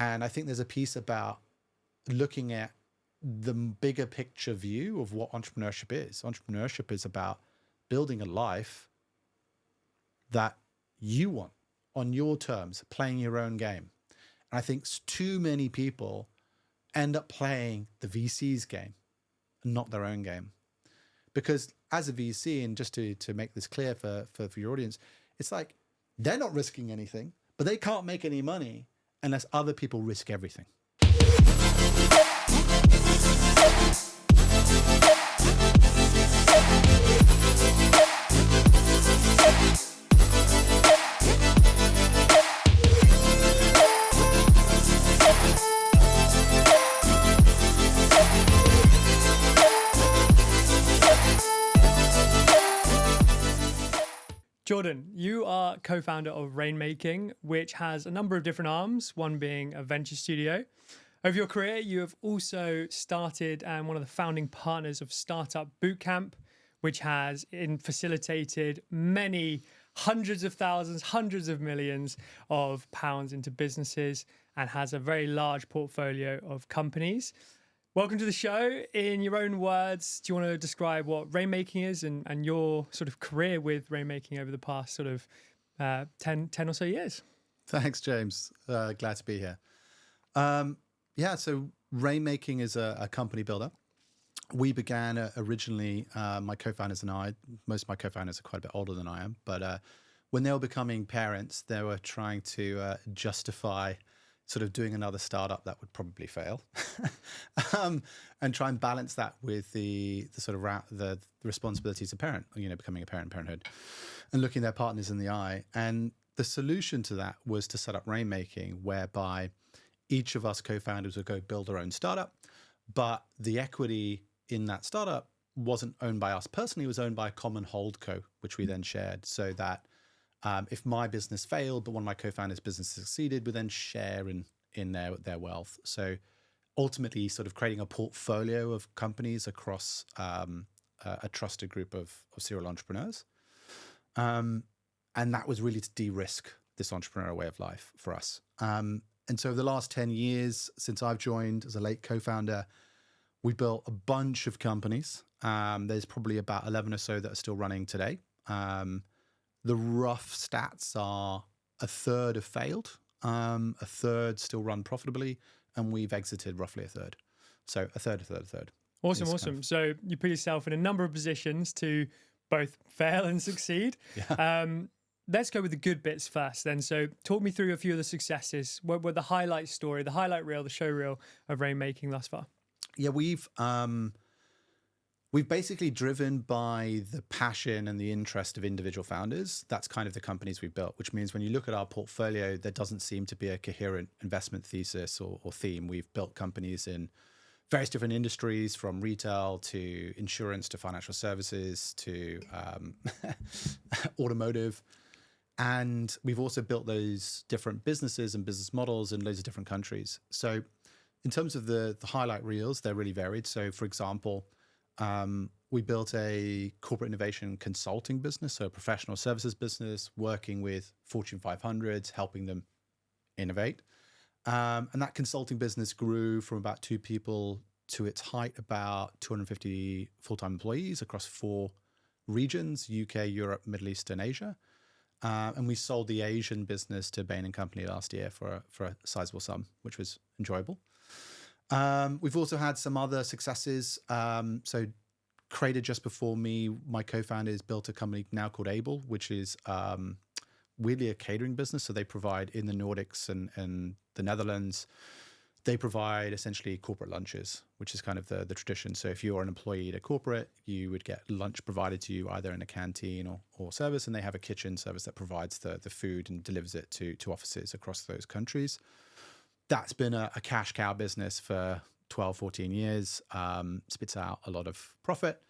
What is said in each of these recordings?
And I think there's a piece about looking at the bigger picture view of what entrepreneurship is. Entrepreneurship is about building a life that you want on your terms, playing your own game. And I think too many people end up playing the VC's game and not their own game. Because as a VC, and just to make this clear for your audience, it's like they're not risking anything, but they can't make any money unless other people risk everything. Jordan, you are co-founder of Rainmaking, which has a number of different arms, one being a venture studio. Over your career, you have also started and one of the founding partners of Startup Bootcamp, which has facilitated many hundreds of thousands, hundreds of millions of pounds into businesses and has a very large portfolio of companies. Welcome to the show. In your own words, do you want to describe what Rainmaking is and your sort of career with Rainmaking over the past sort of 10 or so years? Thanks, James. Glad to be here. So Rainmaking is a company builder. We began originally, my co-founders and I, most of my co-founders are quite a bit older than I am, but when they were becoming parents, they were trying to justify sort of doing another startup that would probably fail, and try and balance that with the sort of the responsibilities of parent, becoming a parenthood, and looking their partners in the eye. And the solution to that was to set up Rainmaking, whereby each of us co-founders would go build our own startup, but the equity in that startup wasn't owned by us personally; it was owned by a common holdco, which we then shared, so that if my business failed, but one of my co-founders' business succeeded, we then share in their wealth. So ultimately sort of creating a portfolio of companies across a trusted group of serial entrepreneurs. And that was really to de-risk this entrepreneurial way of life for us. And so over the last 10 years, since I've joined as a late co-founder, we built a bunch of companies. There's probably about 11 or so that are still running today. The rough stats are a third have failed, a third still run profitably, and we've exited roughly a third. So a third. Awesome. So you put yourself in a number of positions to both fail and succeed. Yeah. Let's go with the good bits first then. So talk me through a few of the successes. What were the highlight story, the highlight reel, the show reel of Rainmaking thus far? Yeah, we've basically driven by the passion and the interest of individual founders. That's kind of the companies we've built, which means when you look at our portfolio, there doesn't seem to be a coherent investment thesis or theme. We've built companies in various different industries, from retail to insurance to financial services to automotive. And we've also built those different businesses and business models in loads of different countries. So in terms of the highlight reels, they're really varied. So for example, we built a corporate innovation consulting business, so a professional services business, working with Fortune 500s, helping them innovate. And that consulting business grew from about 2 people to its height about 250 full-time employees across 4 regions: UK, Europe, Middle East, and Asia. And we sold the Asian business to Bain Company last year for a sizable sum, which was enjoyable. We've also had some other successes. So created just before me, my co-founders built a company now called Able, which is weirdly a catering business. So they provide in the Nordics and the Netherlands, they provide essentially corporate lunches, which is kind of the tradition. So if you're an employee at a corporate, you would get lunch provided to you either in a canteen or service, and they have a kitchen service that provides the food and delivers it to offices across those countries. That's been a cash cow business for 12, 14 years, spits out a lot of profit,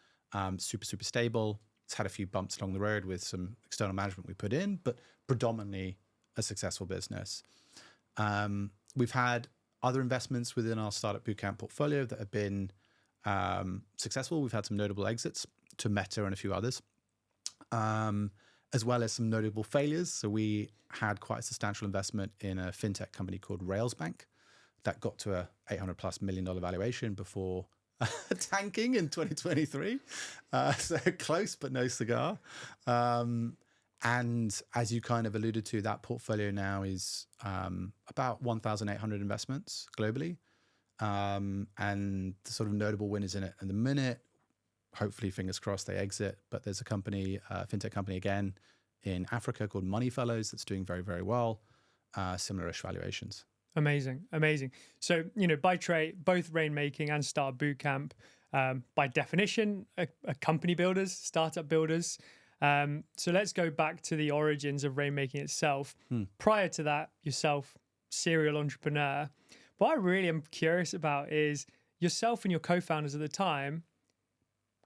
super stable. It's had a few bumps along the road with some external management we put in, but predominantly a successful business. We've had other investments within our Startup Bootcamp portfolio that have been successful. We've had some notable exits to Meta and a few others. as well as some notable failures. So we had quite a substantial investment in a fintech company called Railsbank that got to a $800+ million valuation before tanking in 2023. So close, but no cigar. And as you kind of alluded to, that portfolio now is about 1,800 investments globally. And the sort of notable winners in it at the minute, hopefully, fingers crossed, they exit. But there's a company, fintech company again in Africa called Money Fellows that's doing very, very well. Similar-ish valuations. Amazing, amazing. So, by trade, both Rainmaking and Startup Bootcamp, by definition, are company builders, startup builders. So let's go back to the origins of Rainmaking itself. Prior to that, yourself, serial entrepreneur. What I really am curious about is yourself and your co-founders at the time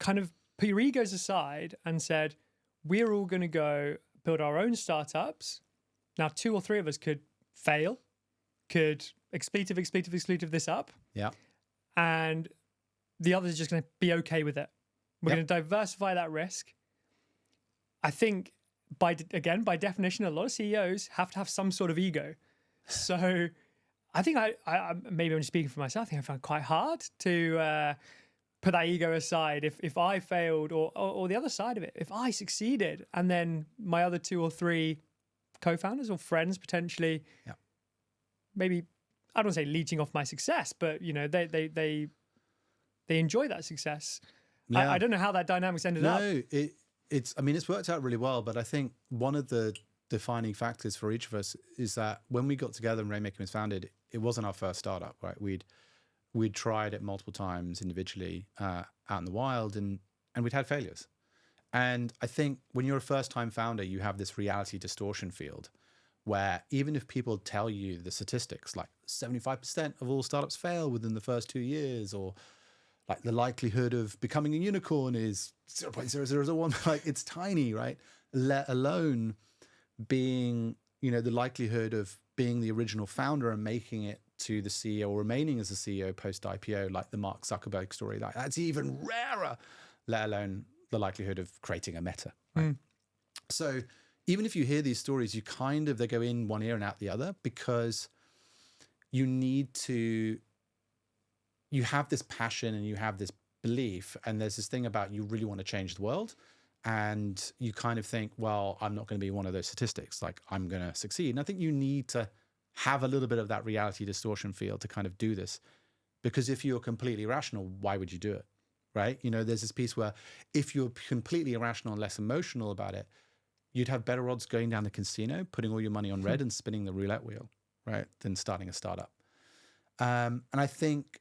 kind of put your egos aside and said, we're all going to go build our own startups. Now, 2 or 3 of us could fail, could expletive this up. Yeah. And the others are just going to be okay with it. We're going to diversify that risk. I think by definition, a lot of CEOs have to have some sort of ego. So I think I maybe I'm speaking for myself. I think I found it quite hard to put that ego aside. If I failed or the other side of it, if I succeeded and then my other 2 or 3 co-founders or friends potentially, maybe I don't want to say leeching off my success, but they enjoy that success. Yeah. I don't know how that dynamics ended up. No, it's worked out really well, but I think one of the defining factors for each of us is that when we got together and Rainmaking was founded, it wasn't our first startup, right? We'd tried it multiple times individually out in the wild, and we'd had failures. And I think when you're a first-time founder, you have this reality distortion field where even if people tell you the statistics, like 75% of all startups fail within the first 2 years, or like the likelihood of becoming a unicorn is 0.0001, like it's tiny, right? Let alone being, the likelihood of being the original founder and making it to the CEO or remaining as a CEO post-IPO, like the Mark Zuckerberg story, like that's even rarer, let alone the likelihood of creating a Meta, right? So even if you hear these stories, they go in one ear and out the other, because you have this passion and you have this belief, and there's this thing about you really want to change the world, and you kind of think, well, I'm not going to be one of those statistics, like I'm going to succeed. And I think you need to have a little bit of that reality distortion field to kind of do this, because if you're completely rational, why would you do it, right? There's this piece where if you're completely irrational and less emotional about it, you'd have better odds going down the casino, putting all your money on red and spinning the roulette wheel, right, than starting a startup. And I think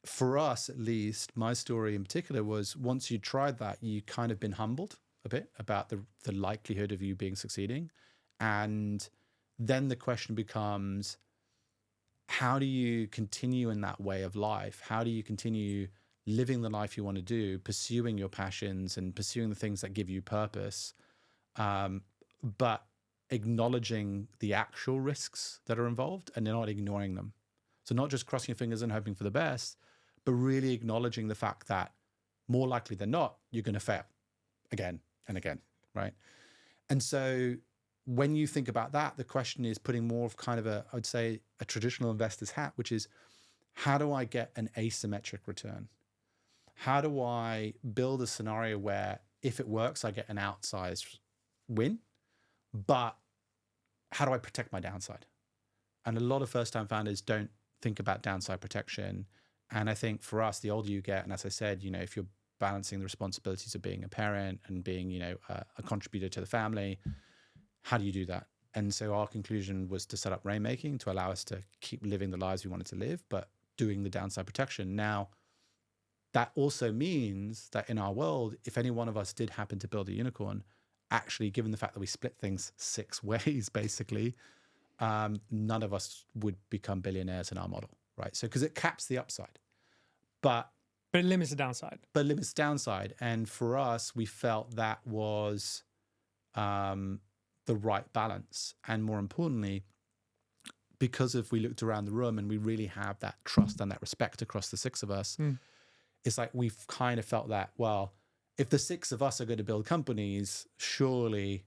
for us, at least, my story in particular was once you tried that, you kind of been humbled a bit about the likelihood of you succeeding. And then the question becomes, how do you continue in that way of life? How do you continue living the life you want to do, pursuing your passions and pursuing the things that give you purpose, but acknowledging the actual risks that are involved and not ignoring them? So not just crossing your fingers and hoping for the best, but really acknowledging the fact that more likely than not, you're going to fail again and again, right? And so when you think about that, the question is putting more of kind of I would say, a traditional investor's hat, which is, how do I get an asymmetric return? How do I build a scenario where if it works, I get an outsized win, but how do I protect my downside? And a lot of first-time founders don't think about downside protection. And I think for us, the older you get, and as I said, if you're balancing the responsibilities of being a parent and being, a contributor to the family, how do you do that? And so our conclusion was to set up Rainmaking to allow us to keep living the lives we wanted to live, but doing the downside protection. Now, that also means that in our world, if any one of us did happen to build a unicorn, actually, given the fact that we split things 6 ways, basically, none of us would become billionaires in our model, right? So, because it caps the upside, but it limits the downside. But limits downside. And for us, we felt that was the right balance. And more importantly, because if we looked around the room and we really have that trust and that respect across the 6 of us, it's like we've kind of felt that, well, if the 6 of us are going to build companies, surely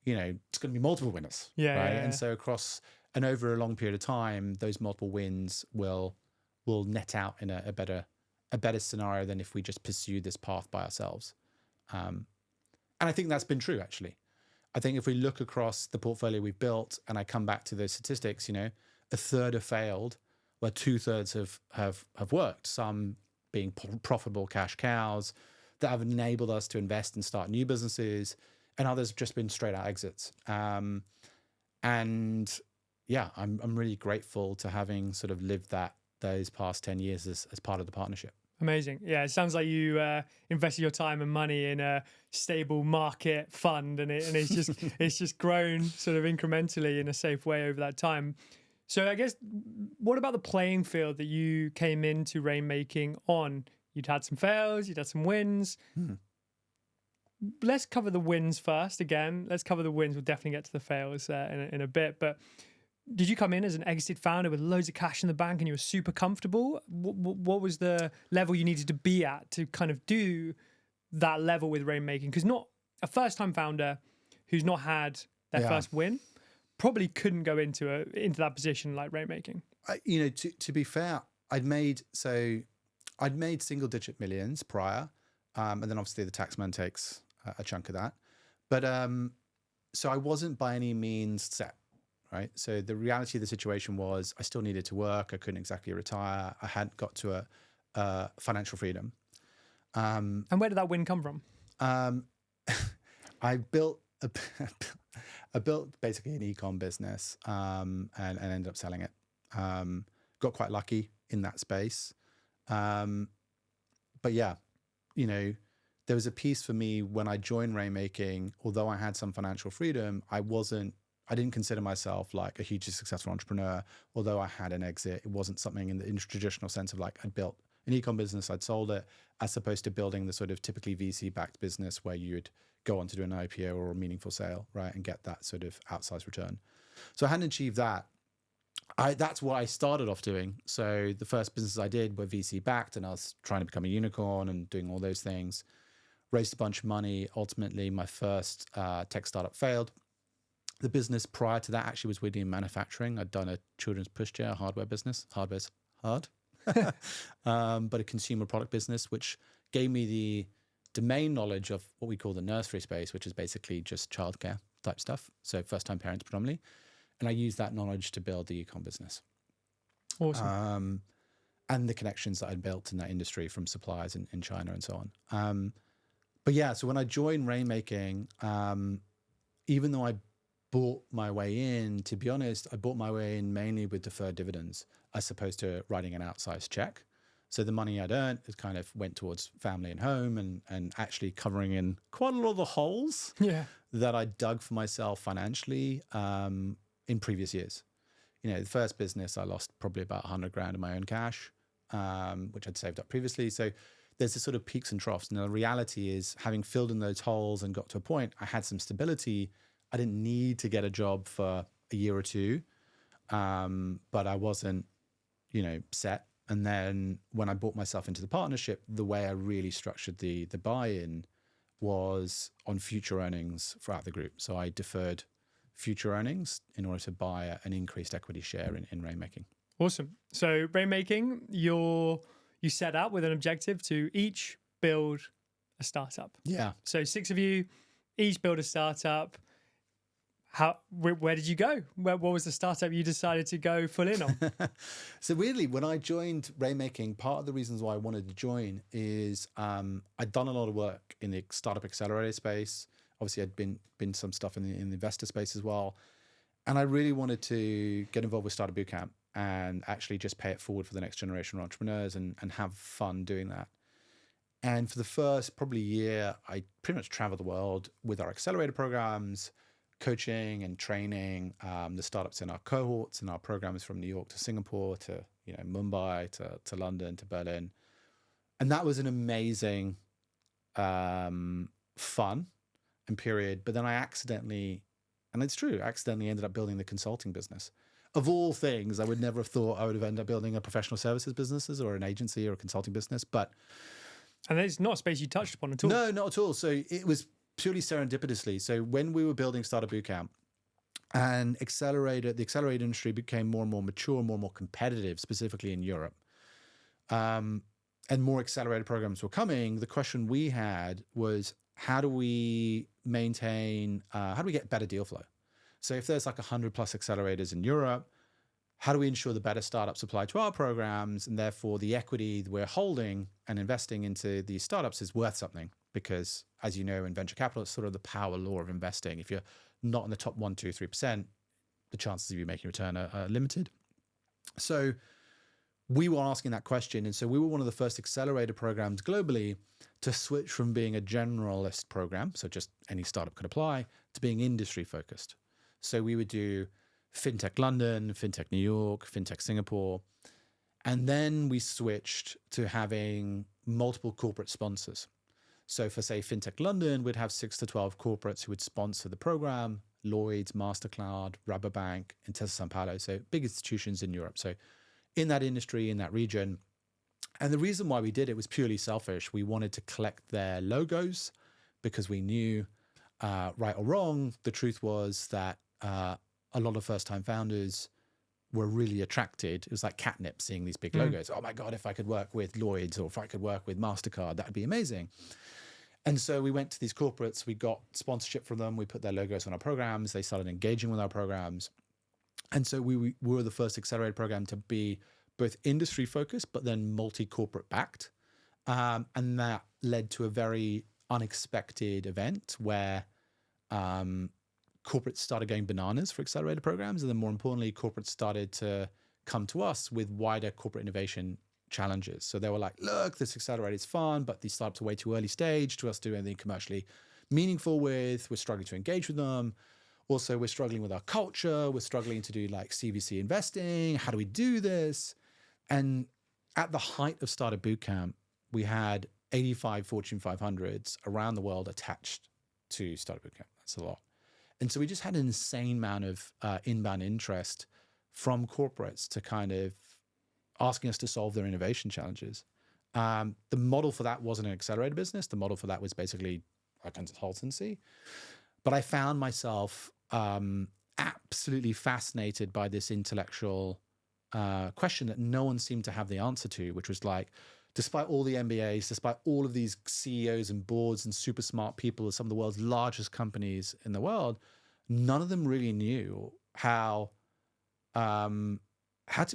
it's going to be multiple winners. Yeah, right. yeah, yeah. And so across and over a long period of time, those multiple wins will net out in a better scenario than if we just pursue this path by ourselves. And I think that's been true, actually. I think if we look across the portfolio we've built, and I come back to those statistics, a third have failed, where 2/3 have worked. Some being profitable cash cows that have enabled us to invest and start new businesses, and others have just been straight out exits. And yeah, I'm really grateful to having sort of lived those past 10 years as part of the partnership. Amazing. Yeah, it sounds like you invested your time and money in a stable market fund, and it's just it's just grown sort of incrementally in a safe way over that time. So I guess, what about the playing field that you came into Rainmaking on? You'd had some fails, you'd had some wins. Let's cover the wins first. Again, let's cover the wins. We'll definitely get to the fails in a bit. But did you come in as an exited founder with loads of cash in the bank and you were super comfortable? What was the level you needed to be at to kind of do that level with Rainmaking? Because not a first-time founder who's not had their first win probably couldn't go into that position like Rainmaking. To be fair, I'd made single-digit millions prior, and then obviously the taxman takes a chunk of that. But so I wasn't by any means set. Right. So the reality of the situation was I still needed to work. I couldn't exactly retire. I hadn't got to a financial freedom. And where did that win come from? I built basically an e-com business and ended up selling it. Got quite lucky in that space. But yeah, there was a piece for me when I joined Rainmaking. Although I had some financial freedom, I didn't consider myself like a hugely successful entrepreneur. Although I had an exit, it wasn't something in the traditional sense of like I'd built an e-com business, I'd sold it, as opposed to building the sort of typically VC-backed business where you'd go on to do an IPO or a meaningful sale, right, and get that sort of outsized return. So I hadn't achieved that. That's what I started off doing. So the first businesses I did were VC-backed, and I was trying to become a unicorn and doing all those things. Raised a bunch of money. Ultimately, my first tech startup failed. The business prior to that actually was within manufacturing. I'd done a children's pushchair hardware business. Hardware's hard. But a consumer product business, which gave me the domain knowledge of what we call the nursery space, which is basically just childcare type stuff. So first-time parents predominantly. And I used that knowledge to build the e-com business. Awesome. And the connections that I'd built in that industry from suppliers in China and so on. But yeah, so when I joined Rainmaking, even though I bought my way in, to be honest, I bought my way in mainly with deferred dividends as opposed to writing an outsized check. So the money I'd earned, it kind of went towards family and home and actually covering in quite a lot of the holes that I dug for myself financially in previous years. The first business, I lost probably about 100 grand of my own cash, which I'd saved up previously. So there's this sort of peaks and troughs. And the reality is, having filled in those holes and got to a point, I had some stability. I didn't need to get a job for a year or two, but I wasn't, set. And then when I brought myself into the partnership, the way I really structured the buy-in was on future earnings throughout the group. So I deferred future earnings in order to buy an increased equity share in Rainmaking. Awesome. So Rainmaking, you set out with an objective to each build a startup. Yeah. So 6 of you, each build a startup. Where did you go? What was the startup you decided to go full in on? So weirdly, when I joined Rainmaking, part of the reasons why I wanted to join is I'd done a lot of work in the startup accelerator space. Obviously, I'd been some stuff in the investor space as well. And I really wanted to get involved with Startup Bootcamp and actually just pay it forward for the next generation of entrepreneurs and have fun doing that. And for the first probably year, I pretty much traveled the world with our accelerator programs, coaching and training the startups in our cohorts and our programs from New York to Singapore to Mumbai to London to Berlin. And that was an amazing fun and period. But then I accidentally ended up building the consulting business. Of all things, I would never have thought I would have ended up building a professional services businesses or an agency or a consulting business. And it's not a space you touched upon at all. No, not at all. So it was purely serendipitously. So when we were building Startup Bootcamp, and the accelerator industry became more and more mature, more and more competitive, specifically in Europe. And more accelerator programs were coming. The question we had was, how do we get better deal flow? So if there's like 100 plus accelerators in Europe, how do we ensure the better startups apply to our programs, and therefore the equity that we're holding and investing into these startups is worth something? Because as you know, in venture capital, it's sort of the power law of investing. If you're not in the top 1, 2, 3%, the chances of you making a return are limited. So we were asking that question. And so we were one of the first accelerator programs globally to switch from being a generalist program, so just any startup could apply, to being industry focused. So we would do FinTech London, FinTech New York, FinTech Singapore. And then we switched to having multiple corporate sponsors. So for, say, FinTech London, we'd have 6 to 12 corporates who would sponsor the program: Lloyds, Mastercard, Rabobank, Intesa Sanpaolo, so big institutions in Europe. So in that industry, in that region. And the reason why we did it was purely selfish. We wanted to collect their logos because we knew, right or wrong, the truth was that a lot of first-time founders were really attracted. It was like catnip seeing these big logos. Oh my God, if I could work with Lloyds or if I could work with Mastercard, that would be amazing. And so we went to these corporates, we got sponsorship from them, we put their logos on our programs, they started engaging with our programs. And so we were the first accelerator program to be both industry focused, but then multi-corporate backed. And that led to a very unexpected event where corporates started going bananas for accelerator programs. And then more importantly, corporates started to come to us with wider corporate innovation challenges. So they were like, look, this accelerator is fun, but these startups are way too early stage to us do anything commercially meaningful with. We're struggling to engage with them. Also, we're struggling with our culture. We're struggling to do like CVC investing. How do we do this? And at the height of Startup Bootcamp, we had 85 Fortune 500s around the world attached to Startup Bootcamp. That's a lot. And so we just had an insane amount of inbound interest from corporates to kind of asking us to solve their innovation challenges. The model for that wasn't an accelerator business. The model for that was basically a consultancy. But I found myself absolutely fascinated by this intellectual question that no one seemed to have the answer to, which was like, despite all the MBAs, despite all of these CEOs and boards and super smart people of some of the world's largest companies in the world, none of them really knew how to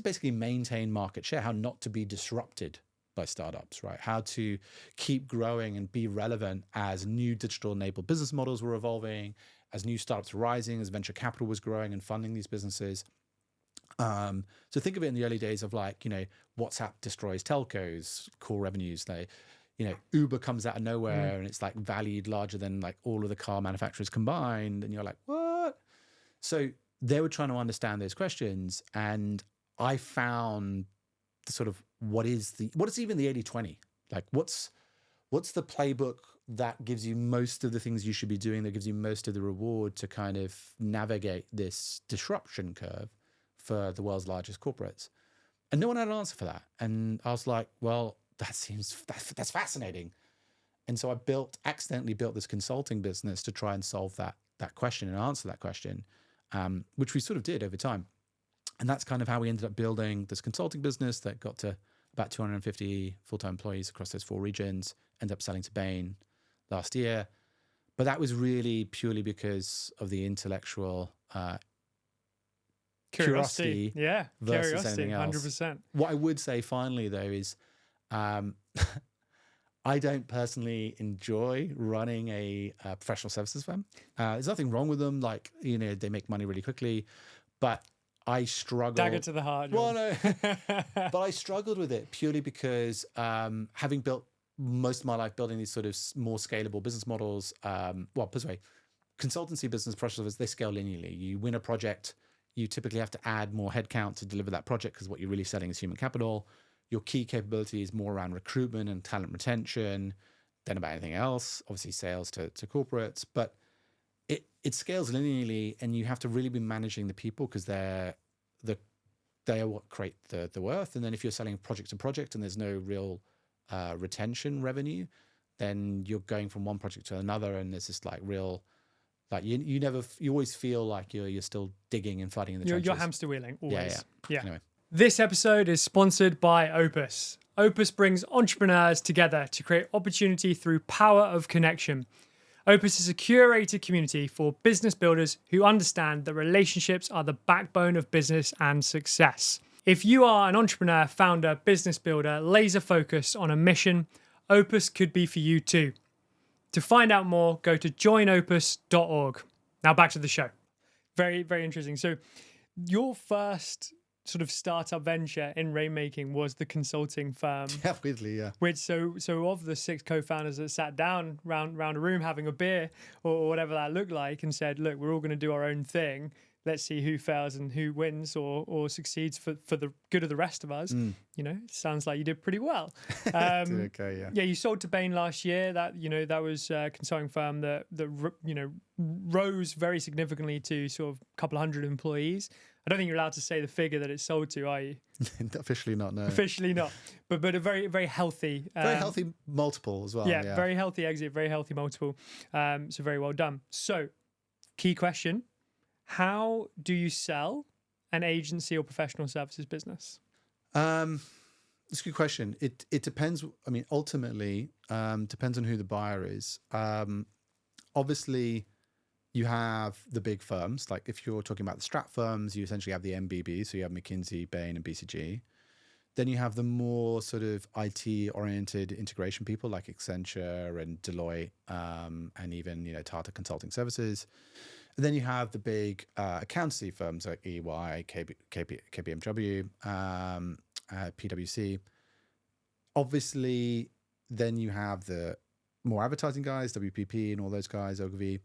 basically maintain market share, how not to be disrupted by startups, right? How to keep growing and be relevant as new digital enabled business models were evolving, as new startups were rising, as venture capital was growing and funding these businesses. So think of it in the early days of like, WhatsApp destroys telcos, core revenues. Uber comes out of nowhere and it's like valued larger than like all of the car manufacturers combined. And you're like, what? So they were trying to understand those questions. And I found the sort of, what is even the 80-20? Like what's the playbook that gives you most of the things you should be doing, that gives you most of the reward to kind of navigate this disruption curve for the world's largest corporates? And no one had an answer for that. And I was like, well, that's fascinating. And so I accidentally built this consulting business to try and solve that question and answer that question, which we sort of did over time. And that's kind of how we ended up building this consulting business that got to about 250 full-time employees across those 4 regions, ended up selling to Bain last year. But that was really purely because of the intellectual curiosity. Yeah, versus curiosity, anything else. 100%. What I would say finally, though, is I don't personally enjoy running a professional services firm. There's nothing wrong with them. Like, they make money really quickly, but I struggle. Dagger to the heart. Well, no, but I struggled with it purely because having built most of my life building these sort of more scalable business models, put this way, consultancy business, professional services, they scale linearly. You win a project, you typically have to add more headcount to deliver that project because what you're really selling is human capital. Your key capability is more around recruitment and talent retention than about anything else. Obviously, sales to corporates, but it scales linearly, and you have to really be managing the people because they are what create the worth. And then if you're selling project to project and there's no real retention revenue, then you're going from one project to another, and it's just like real, like you always feel like you're still digging and fighting in the trenches. You're hamster wheeling always. Yeah. Anyway. This episode is sponsored by Opus. Opus brings entrepreneurs together to create opportunity through power of connection. Opus is a curated community for business builders who understand that relationships are the backbone of business and success. If you are an entrepreneur, founder, business builder, laser focused on a mission, Opus could be for you too. To find out more, go to joinopus.org. Now back to the show. Very, very interesting. So your first sort of startup venture in rainmaking was the consulting firm. Yeah, weirdly, yeah. Which so of the 6 co-founders that sat down round a room having a beer or whatever that looked like and said, look, we're all going to do our own thing. Let's see who fails and who wins or succeeds for the good of the rest of us. You know, it sounds like you did pretty well. Okay, yeah. Yeah, you sold to Bain last year. That was a consulting firm that rose very significantly to sort of a couple of hundred employees. I don't think you're allowed to say the figure that it's sold to, are you? Officially not, no. Officially not. But a very, very healthy. Very healthy multiple as well. Yeah, very healthy exit, very healthy multiple. So very well done. So, key question. How do you sell an agency or professional services business? It's a good question. It depends. I mean, ultimately, depends on who the buyer is. Obviously, you have the big firms. Like if you're talking about the strat firms, you essentially have the MBB. So you have McKinsey, Bain, and BCG. Then you have the more sort of IT-oriented integration people like Accenture and Deloitte, and even Tata Consulting Services. And then you have the big accountancy firms like EY, KPMG, PwC. Obviously, then you have the more advertising guys, WPP and all those guys, Ogilvy.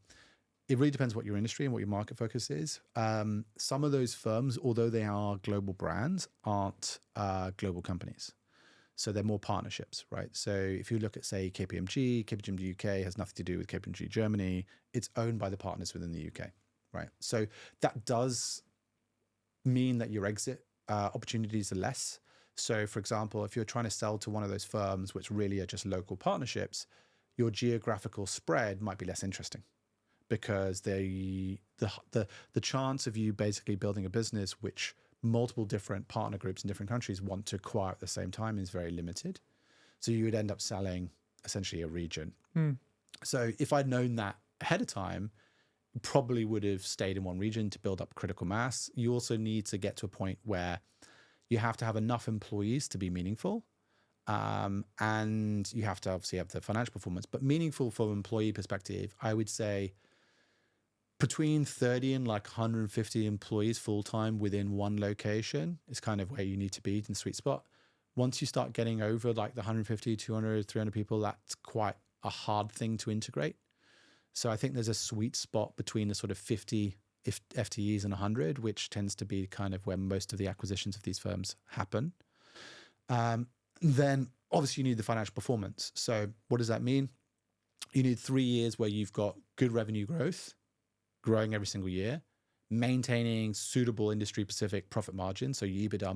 It really depends what your industry and what your market focus is. Some of those firms, although they are global brands, aren't global companies. So they're more partnerships, right? So if you look at, say, KPMG UK has nothing to do with KPMG Germany. It's owned by the partners within the UK, right? So that does mean that your exit opportunities are less. So for example, if you're trying to sell to one of those firms, which really are just local partnerships, your geographical spread might be less interesting because the chance of you basically building a business which multiple different partner groups in different countries want to acquire at the same time is very limited. So you would end up selling essentially a region. So if I'd known that ahead of time, probably would have stayed in one region to build up critical mass. You also need to get to a point where you have to have enough employees to be meaningful. And you have to obviously have the financial performance, but meaningful from an employee perspective, I would say between 30 and like 150 employees full-time within one location is kind of where you need to be in the sweet spot. Once you start getting over like the 150, 200, 300 people, that's quite a hard thing to integrate. So I think there's a sweet spot between the sort of 50 FTEs and 100, which tends to be kind of where most of the acquisitions of these firms happen. Then obviously you need the financial performance. So what does that mean? You need 3 years where you've got good revenue growth, growing every single year, maintaining suitable industry-specific profit margins. So your EBITDA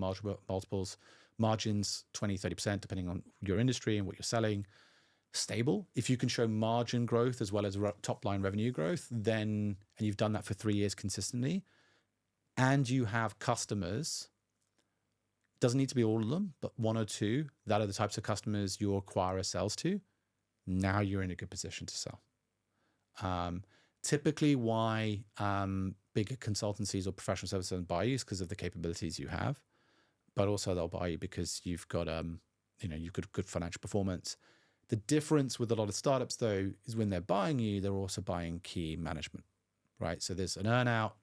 multiples, margins 20, 30%, depending on your industry and what you're selling, stable. If you can show margin growth as well as top-line revenue growth, then, and you've done that for 3 years consistently, and you have customers, doesn't need to be all of them, but 1 or 2 that are the types of customers your acquirer sells to, now you're in a good position to sell. Typically why bigger consultancies or professional services don't buy you is because of the capabilities you have, but also they'll buy you because you've got you've got good financial performance. The difference with a lot of startups though is when they're buying you, they're also buying key management, right? So there's an earn out,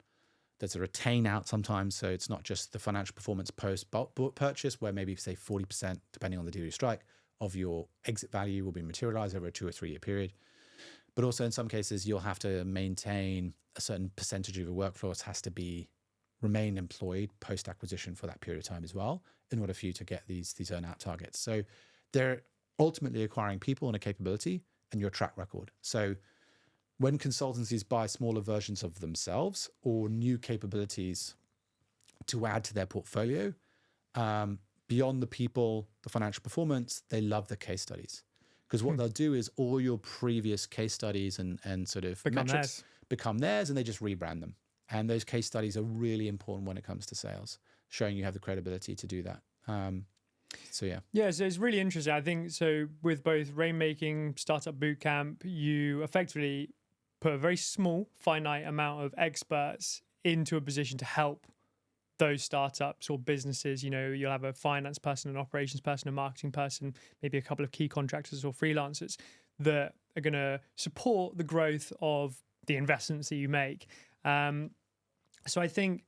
there's a retain out sometimes. So it's not just the financial performance post purchase where maybe say 40%, depending on the deal you strike, of your exit value will be materialized over a 2 or 3 year period. But also in some cases, you'll have to maintain a certain percentage of your workforce has to remain employed post-acquisition for that period of time as well, in order for you to get these earn-out targets. So they're ultimately acquiring people and a capability and your track record. So when consultancies buy smaller versions of themselves or new capabilities to add to their portfolio, beyond the people, the financial performance, they love the case studies. Because what they'll do is all your previous case studies and sort of Become metrics theirs. become theirs, and they just rebrand them. And those case studies are really important when it comes to sales, showing you have the credibility to do that. So yeah. Yeah, so it's really interesting. I think so with both Rainmaking, Startup Bootcamp, you effectively put a very small, finite amount of experts into a position to help those startups or businesses. You know, you'll have a finance person, an operations person, a marketing person, maybe a couple of key contractors or freelancers that are going to support the growth of the investments that you make. So I think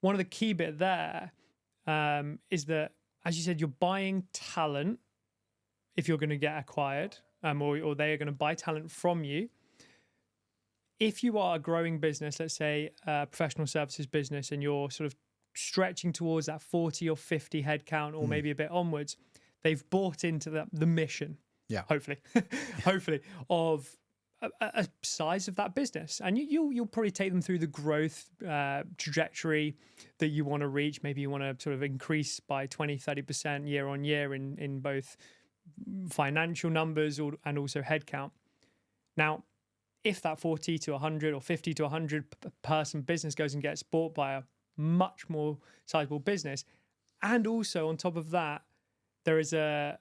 one of the key bit there is that, as you said, you're buying talent if you're going to get acquired, or they are going to buy talent from you. If you are a growing business, let's say a professional services business, and you're sort of stretching towards that 40 or 50 headcount, or maybe a bit onwards, they've bought into the mission. Yeah. Hopefully, hopefully, of a size of that business, and you'll probably take them through the growth trajectory that you want to reach. Maybe you want to sort of increase by 20-30% year on year in both financial numbers and also headcount. Now, if that 40 to 100 or 50 to 100 person business goes and gets bought by a much more sizable business, and also on top of that, there is a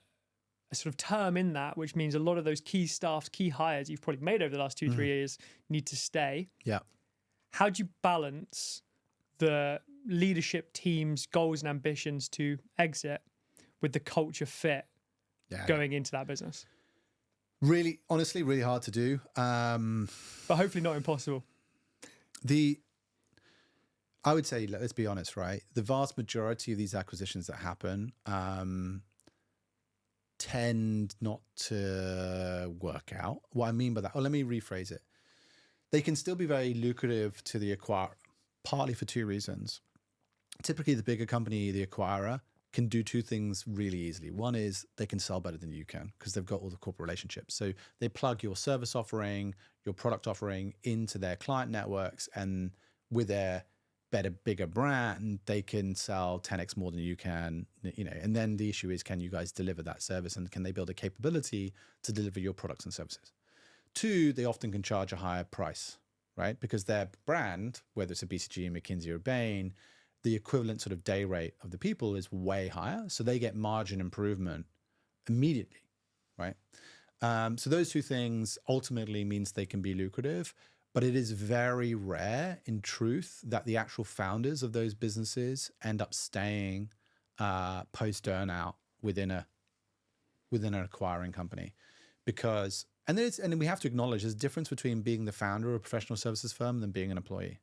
sort of term in that, which means a lot of those key staffs, key hires you've probably made over the last 2-3 years need to stay. Yeah. How do you balance the leadership team's goals and ambitions to exit with the culture fit going into that business? Really, honestly, really hard to do. But hopefully not impossible. I would say, let's be honest, right? The vast majority of these acquisitions that happen tend not to work out. What I mean by that, let me rephrase it. They can still be very lucrative to the acquirer, partly for two reasons. Typically, the bigger company, the acquirer, can do two things really easily. One is they can sell better than you can because they've got all the corporate relationships. So they plug your service offering, your product offering into their client networks, and with their better, bigger brand, they can sell 10x more than you can, you know. And then the issue is, can you guys deliver that service, and can they build a capability to deliver your products and services? Two, they often can charge a higher price, right? Because their brand, whether it's a BCG, McKinsey, or Bain, the equivalent sort of day rate of the people is way higher. So they get margin improvement immediately, right? So those two things ultimately means they can be lucrative, but it is very rare in truth that the actual founders of those businesses end up staying post earnout within an acquiring company. Because, and we have to acknowledge there's a difference between being the founder of a professional services firm than being an employee.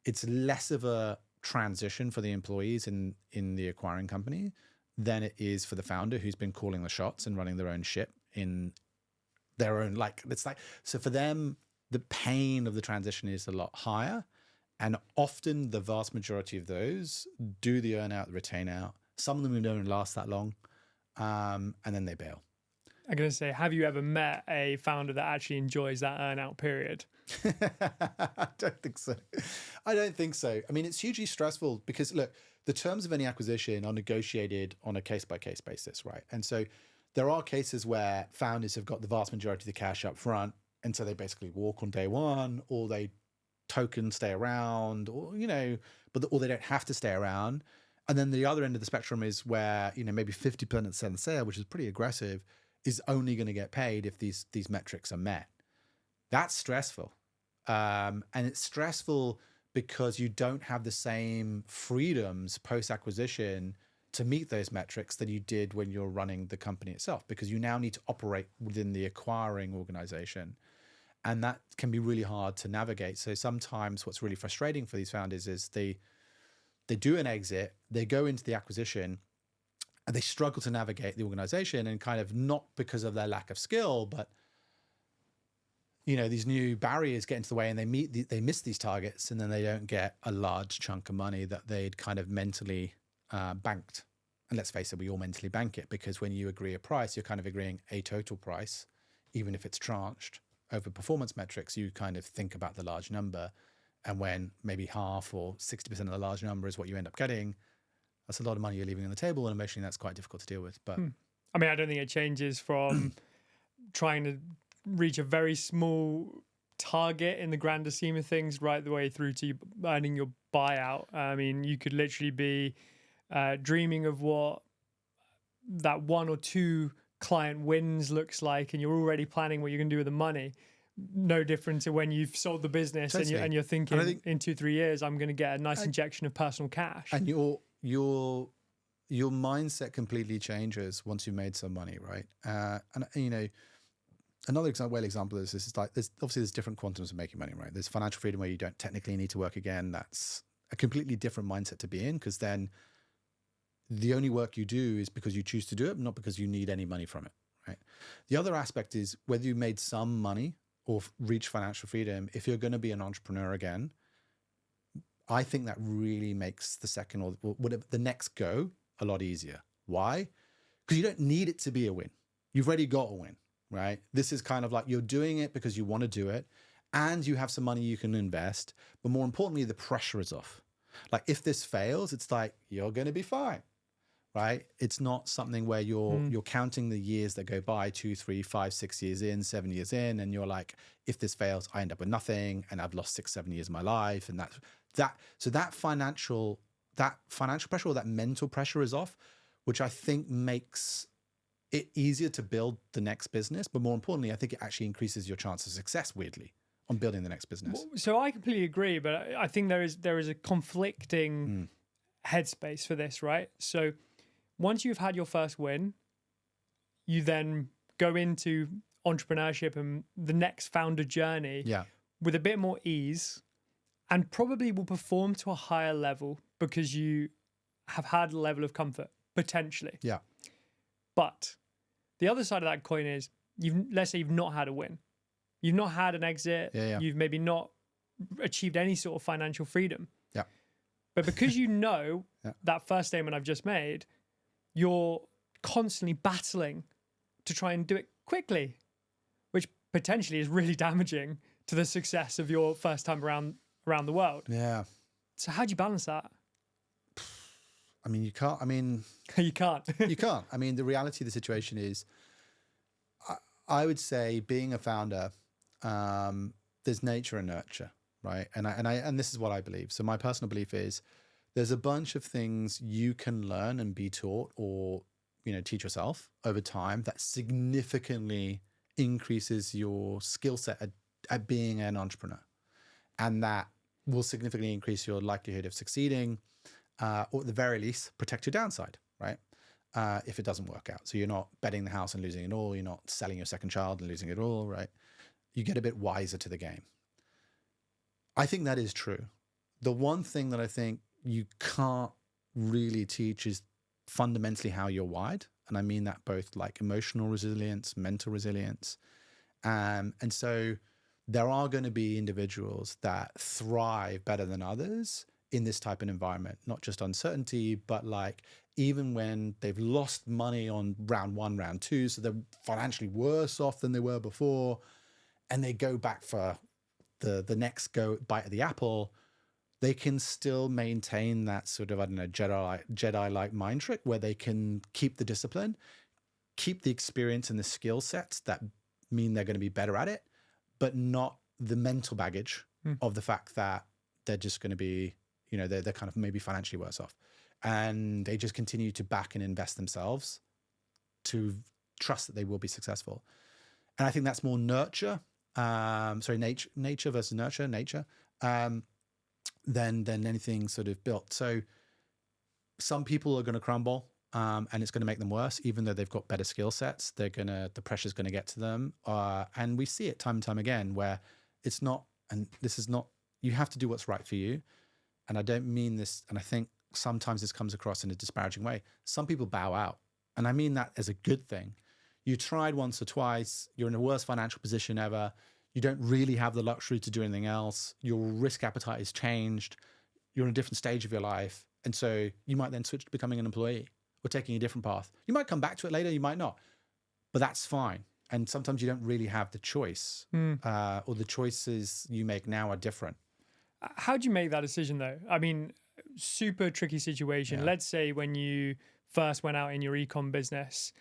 It's less of a transition for the employees in the acquiring company than it is for the founder who's been calling the shots and running their own ship in their own, so for them, the pain of the transition is a lot higher. And often the vast majority of those do the earn out, the retain out. Some of them don't last that long. And then they bail. I'm going to say, have you ever met a founder that actually enjoys that earn out period? I don't think so. I mean, it's hugely stressful because, look, the terms of any acquisition are negotiated on a case-by-case basis, right? And so there are cases where founders have got the vast majority of the cash up front, and so they basically walk on day one, or they token stay around, or, you know, or they don't have to stay around. And then the other end of the spectrum is where, you know, maybe 50% of the sale, which is pretty aggressive, is only going to get paid if these metrics are met. That's stressful. And it's stressful because you don't have the same freedoms post-acquisition to meet those metrics that you did when you're running the company itself, because you now need to operate within the acquiring organization. And that can be really hard to navigate. So sometimes what's really frustrating for these founders is they do an exit, they go into the acquisition, and they struggle to navigate the organization, and kind of not because of their lack of skill, but, you know, these new barriers get into the way, and they miss these targets, and then they don't get a large chunk of money that they'd kind of mentally banked. And let's face it, we all mentally bank it, because when you agree a price, you're kind of agreeing a total price, even if it's tranched over performance metrics. You kind of think about the large number, and when maybe half or 60% of the large number is what you end up getting, that's a lot of money you're leaving on the table, and emotionally that's quite difficult to deal with. But I mean, I don't think it changes from trying to reach a very small target in the grander scheme of things, right the way through to you earning your buyout. I mean, you could literally be dreaming of what that 1 or 2 client wins looks like, and you're already planning what you're going to do with the money. No different to when you've sold the business and you're thinking in 2-3 years, I'm going to get a nice injection of personal cash. And your mindset completely changes once you've made some money, right? And you know, another example is this is like there's different quantums of making money, right? There's financial freedom where you don't technically need to work again. That's a completely different mindset to be in, because then the only work you do is because you choose to do it, not because you need any money from it, right? The other aspect is whether you made some money or reach financial freedom. If you're going to be an entrepreneur again, I think that really makes the second or whatever the next go a lot easier. Why? Because you don't need it to be a win. You've already got a win, right? This is kind of like you're doing it because you want to do it, and you have some money you can invest. But more importantly, the pressure is off. Like if this fails, it's like you're going to be fine, right? It's not something where you're counting the years that go by, 2, 3, 5, 6 years in, 7 years in, and you're like, if this fails, I end up with nothing, and I've lost 6, 7 years of my life, and so that financial pressure or that mental pressure is off, which I think makes it easier to build the next business. But more importantly, I think it actually increases your chance of success, weirdly, on building the next business. So I completely agree, but I think there is a conflicting headspace for this, right? So once you've had your first win, you then go into entrepreneurship and the next founder journey with a bit more ease, and probably will perform to a higher level because you have had a level of comfort, potentially. Yeah. But the other side of that coin is, let's say you've not had a win. You've not had an exit. You've maybe not achieved any sort of financial freedom. Yeah. But because you know that first statement I've just made, you're constantly battling to try and do it quickly, which potentially is really damaging to the success of your first time around the world. Yeah. So how do you balance that? I mean, you can't. I mean, you can't. You can't. I mean, the reality of the situation is, I would say, being a founder, there's nature and nurture, right? And this is what I believe. So my personal belief is, there's a bunch of things you can learn and be taught, or teach yourself over time, that significantly increases your skill set at being an entrepreneur, and that will significantly increase your likelihood of succeeding, or at the very least, protect your downside, right? If it doesn't work out. So you're not betting the house and losing it all. You're not selling your second child and losing it all, right? You get a bit wiser to the game. I think that is true. The one thing that I think you can't really teach is fundamentally how you're wired. And I mean that both like emotional resilience, mental resilience. And so there are going to be individuals that thrive better than others in this type of environment, not just uncertainty, but like even when they've lost money on round 1, round 2, so they're financially worse off than they were before, and they go back for the next bite of the apple, they can still maintain that sort of, I don't know, Jedi-like mind trick where they can keep the discipline, keep the experience and the skill sets that mean they're going to be better at it, but not the mental baggage of the fact that they're just going to be, they're kind of maybe financially worse off. And they just continue to back and invest themselves to trust that they will be successful. And I think that's more nature versus nurture, than anything sort of built. So some people are going to crumble, and it's going to make them worse, even though they've got better skill sets. The pressure's going to get to them. And we see it time and time again where it's not, and this is not, you have to do what's right for you. And I don't mean this, and I think sometimes this comes across in a disparaging way. Some people bow out, and I mean that as a good thing. You tried once or twice, you're in the worst financial position ever. You don't really have the luxury to do anything else. Your risk appetite has changed. You're in a different stage of your life. And so you might then switch to becoming an employee or taking a different path. You might come back to it later, you might not, but that's fine. And sometimes you don't really have the choice, or the choices you make now are different. How do you make that decision though? I mean, super tricky situation. Yeah. Let's say when you first went out in your e-com business,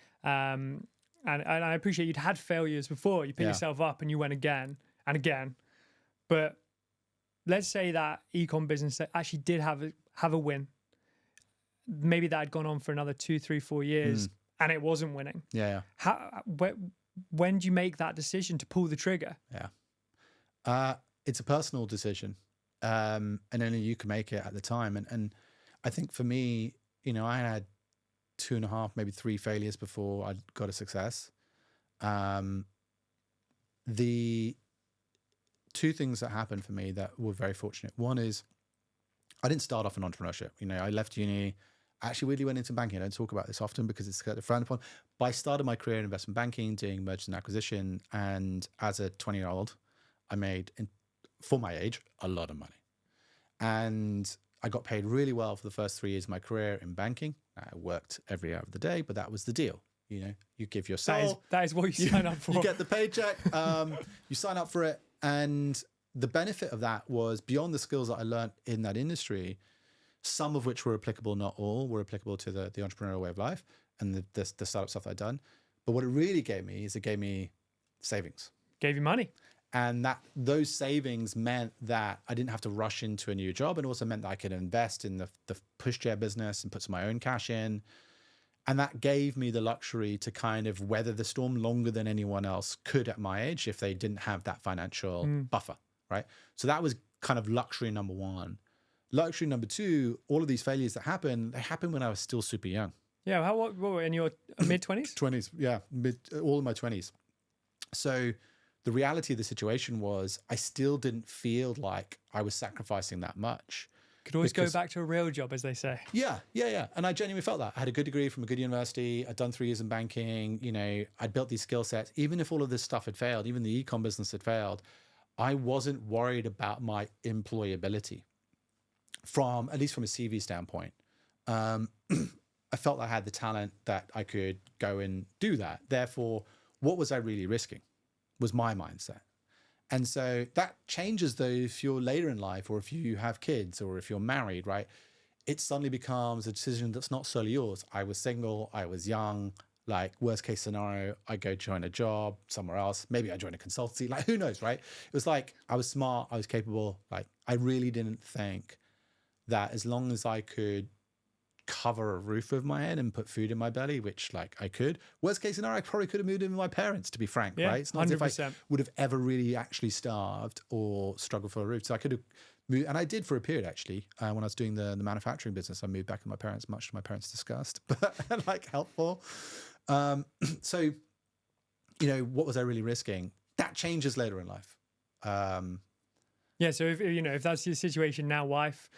And I appreciate you'd had failures before. You pick yourself up and you went again and again. But let's say that ecom business actually did have a win. Maybe that had gone on for another 2, 3, 4 years and it wasn't winning. Yeah. When do you make that decision to pull the trigger? Yeah. It's a personal decision. And only you can make it at the time. And I think for me, you know, I had 2.5, maybe 3 failures before I got a success. The 2 things that happened for me that were very fortunate. One is I didn't start off in entrepreneurship. You know, I left uni. I actually really went into banking. I don't talk about this often because it's kind of frowned upon. But I started my career in investment banking, doing mergers and acquisition. And as a 20-year-old, I made, for my age, a lot of money. And I got paid really well for the first 3 years of my career in banking. I worked every hour of the day, but that was the deal. You know, you give your soul. That is what you sign up for. You get the paycheck. You sign up for it. And the benefit of that was beyond the skills that I learned in that industry, some of which were applicable, not all, were applicable to the entrepreneurial way of life and the startup stuff that I'd done. But what it really gave me is it gave me savings. Gave you money. And those savings meant that I didn't have to rush into a new job, and also meant that I could invest in the pushchair business and put some of my own cash in. And that gave me the luxury to kind of weather the storm longer than anyone else could at my age if they didn't have that financial buffer, right? So that was kind of luxury number 1. Luxury number 2, all of these failures that happened, they happened when I was still super young. Yeah, what were in your mid-20s? 20s, yeah, all in my 20s. So the reality of the situation was I still didn't feel like I was sacrificing that much. Could always go back to a real job, as they say. Yeah. And I genuinely felt that. I had a good degree from a good university. I'd done 3 years in banking. You know, I'd built these skill sets. Even if all of this stuff had failed, even the ecom business had failed, I wasn't worried about my employability at least from a CV standpoint. I felt I had the talent that I could go and do that. Therefore, what was I really risking was my mindset. And so that changes though if you're later in life or if you have kids or if you're married, right? It suddenly becomes a decision that's not solely yours. I was single, I was young, like worst case scenario, I go join a job somewhere else. Maybe I join a consultancy, like who knows, right? It was like I was smart, I was capable. Like I really didn't think that as long as I could cover a roof over my head and put food in my belly, which like I could. Worst case scenario, I probably could have moved in with my parents, to be frank, right? It's not 100%. As if I would have ever really actually starved or struggled for a roof. So I could have moved, and I did for a period actually. When I was doing the manufacturing business, I moved back with my parents, much to my parents' disgust, but like helpful. So, you know, what was I really risking? That changes later in life. Yeah, so if that's your situation now, wife,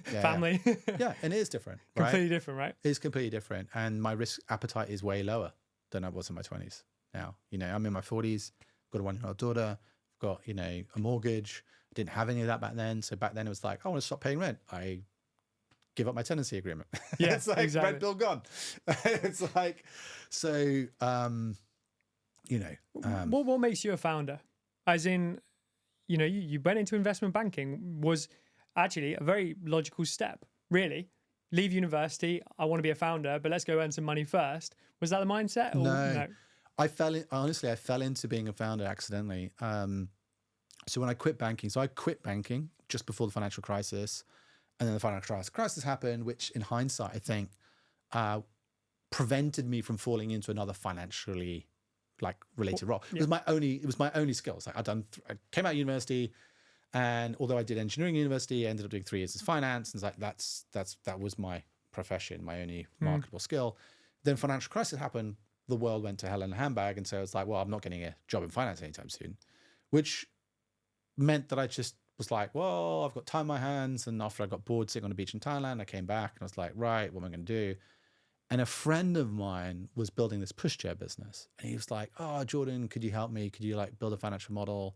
family. Yeah, and it is different, right? Completely different, right? It is completely different. And my risk appetite is way lower than I was in my 20s now. You know, I'm in my 40s, got a 1-year-old daughter, I've got, you know, a mortgage. I didn't have any of that back then. So back then it was like, I want to stop paying rent. I give up my tenancy agreement. Yeah, it's like exactly. rent bill gone. It's like, so, you know. What makes you a founder? As in, you know, you went into investment banking was actually a very logical step, really. Leave university, I want to be a founder, but let's go earn some money first. Was that the mindset? Or no? I fell into being a founder accidentally. So when I quit banking, I quit banking just before the financial crisis, and then the financial crisis happened, which in hindsight, I think, prevented me from falling into another financially like related role. Yeah. It was my only skills. Like I came out of university, and although I did engineering at university, I ended up doing 3 years as finance. And it's like that was my profession, my only marketable skill. Then financial crisis happened, the world went to hell in a handbag, and so I was like, well, I'm not getting a job in finance anytime soon, which meant that I just was like, well, I've got time on my hands. And after I got bored sitting on a beach in Thailand, I came back and I was like, right, what am I going to do? And a friend of mine was building this pushchair business. And he was like, oh, Jordan, could you help me? Could you like build a financial model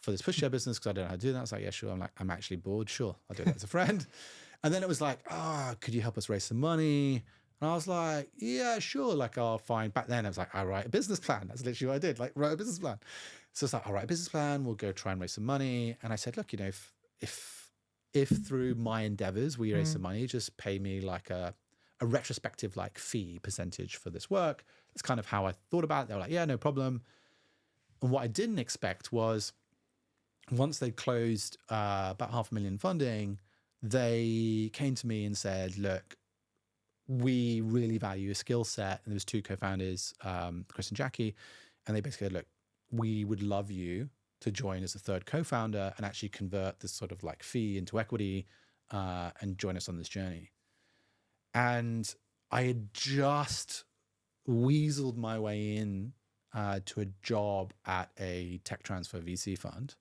for this pushchair business? Because I don't know how to do that. I was like, yeah, sure. I'm actually bored. Sure. I'll do that as a friend. And then it was like, could you help us raise some money? And I was like, yeah, sure. Like, I'll find. Back then I was like, I'll write a business plan. That's literally what I did. Like, write a business plan. So it's like, I'll write a business plan. We'll go try and raise some money. And I said, look, you know, if through my endeavors we raise some money, just pay me like a a retrospective like fee percentage for this work. That's kind of how I thought about it. They were like, yeah, no problem. And what I didn't expect was once they closed about $500,000 funding, they came to me and said, look, we really value a skill set. And there was two co-founders, Chris and Jackie, and they basically said, look, we would love you to join as a third co-founder and actually convert this sort of like fee into equity and join us on this journey. And I had just weaseled my way in to a job at a tech transfer VC fund.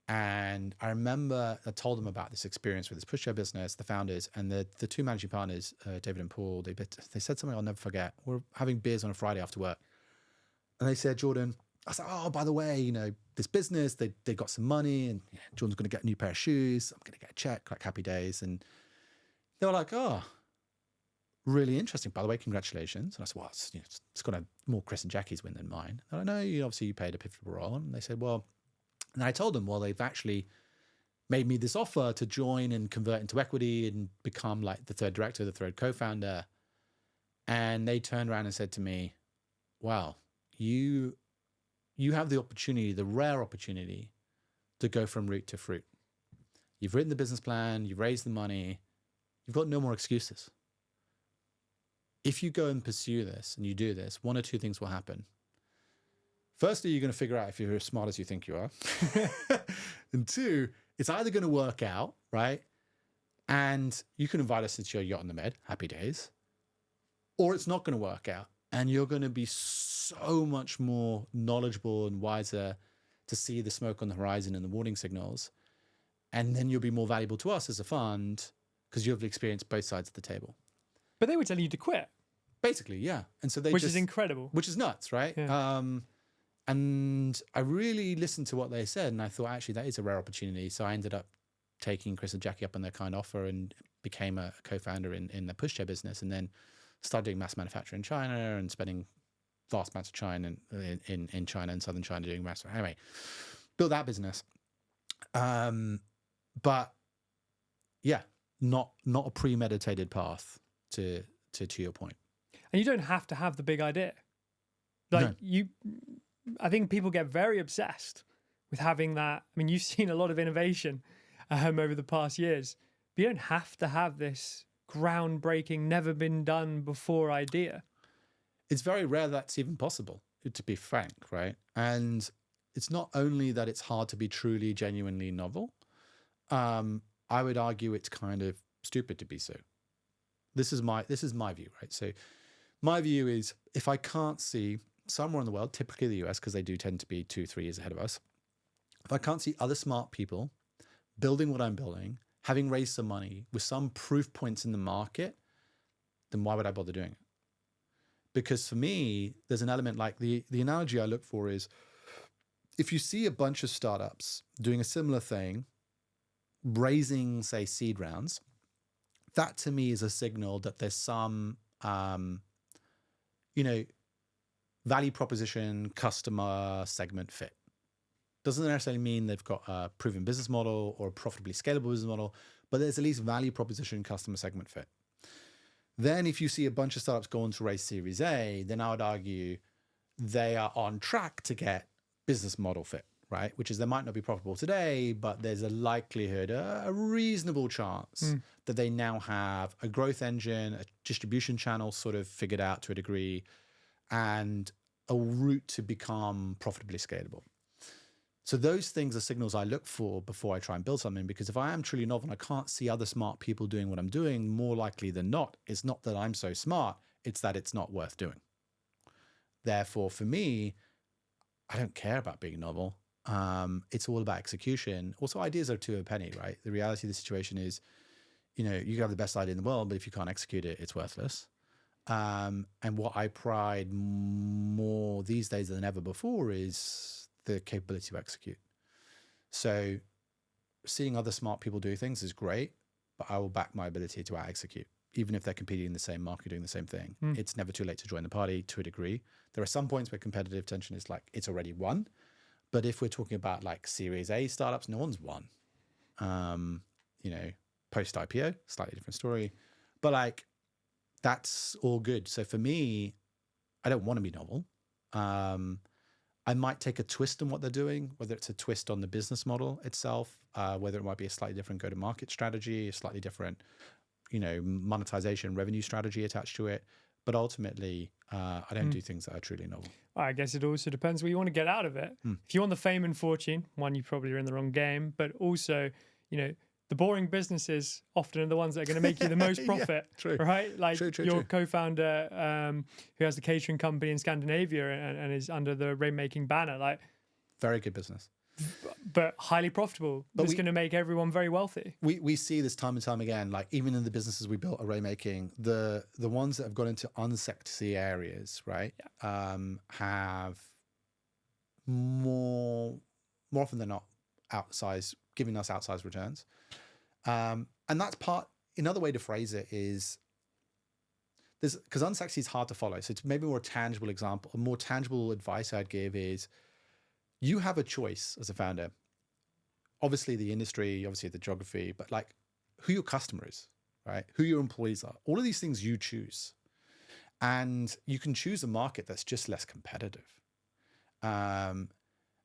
And I remember I told them about this experience with this pushchair business, the founders, and the two managing partners, David and Paul, they said something I'll never forget. We're having beers on a Friday after work. And they said, Jordan, I was like, oh, by the way, you know, this business, they got some money and Jordan's going to get a new pair of shoes. I'm going to get a check, like happy days. And they were like, oh, really interesting. By the way, congratulations. And I said, well, it's got more Chris and Jackie's win than mine. And I know you played a pivotal role. And they said, well, and I told them, well, they've actually made me this offer to join and convert into equity and become like the third director, the third co-founder. And they turned around and said to me, wow, you have the opportunity, the rare opportunity to go from root to fruit. You've written the business plan, you've raised the money, you've got no more excuses. If you go and pursue this and you do this, one or two things will happen. Firstly, you're going to figure out if you're as smart as you think you are. And two, it's either going to work out, right? And you can invite us into your yacht in the Med, happy days. Or it's not going to work out. And you're going to be so much more knowledgeable and wiser to see the smoke on the horizon and the warning signals. And then you'll be more valuable to us as a fund because you've experienced both sides of the table. But they were telling you to quit. Basically, yeah. And so Which is incredible. Which is nuts, right? Yeah. And I really listened to what they said, and I thought, actually, that is a rare opportunity. So I ended up taking Chris and Jackie up on their kind offer and became a co-founder in the pushchair business, and then started doing mass manufacture in China and spending vast amounts of time in China and southern China doing mass. Anyway, built that business. But yeah, not a premeditated path to your point. And you don't have to have the big idea. Like No. I think people get very obsessed with having that. I mean, you've seen a lot of innovation over the past years, but you don't have to have this groundbreaking, never been done before idea. It's very rare that's even possible, to be frank, right? And it's not only that it's hard to be truly, genuinely novel. I would argue it's kind of stupid to be so. This is my view, right? So my view is if I can't see somewhere in the world, typically the US, because they do tend to be 2-3 years ahead of us, if I can't see other smart people building what I'm building, having raised some money with some proof points in the market, then why would I bother doing it? Because for me, there's an element like the analogy I look for is if you see a bunch of startups doing a similar thing, raising, say, seed rounds, that to me is a signal that there's some, value proposition, customer segment fit. Doesn't necessarily mean they've got a proven business model or a profitably scalable business model, but there's at least value proposition, customer segment fit. Then if you see a bunch of startups go on to raise Series A, then I would argue they are on track to get business model fit, right? Which is they might not be profitable today, but there's a likelihood, a reasonable chance that they now have a growth engine, a distribution channel sort of figured out to a degree, and a route to become profitably scalable. So those things are signals I look for before I try and build something, because if I am truly novel and I can't see other smart people doing what I'm doing, more likely than not, it's not that I'm so smart, it's that it's not worth doing. Therefore, for me, I don't care about being novel. It's all about execution. Also, ideas are two a penny, right? The reality of the situation is, you can have the best idea in the world, but if you can't execute it, it's worthless. And what I pride more these days than ever before is the capability to execute. So seeing other smart people do things is great, but I will back my ability to execute, even if they're competing in the same market, doing the same thing. It's never too late to join the party to a degree. There are some points where competitive tension is like, it's already won. But if we're talking about like Series A startups, no one's won. Post IPO, slightly different story. But like that's all good. So for me, I don't want to be novel. I might take a twist on what they're doing, whether it's a twist on the business model itself, whether it might be a slightly different go-to-market strategy, a slightly different, monetization revenue strategy attached to it. But ultimately, I don't do things that are truly novel. I guess it also depends what you want to get out of it. If you want the fame and fortune, one, you probably are in the wrong game, but also, the boring businesses often are the ones that are going to make you the most profit, true. right? Like True. co-founder who has the catering company in Scandinavia and is under the Rainmaking banner, like very good business, but highly profitable. But it's going to make everyone very wealthy. We see this time and time again, like even in the businesses we built at Rainmaking, the ones that have gone into unsexy areas, right, have more often than not giving us outsized returns. And that's another way to phrase it is because unsexy is hard to follow. So it's maybe a more tangible example, a more tangible advice I'd give is you have a choice as a founder. Obviously the industry, obviously the geography, but like who your customer is, right? Who your employees are. All of these things you choose. And you can choose a market that's just less competitive.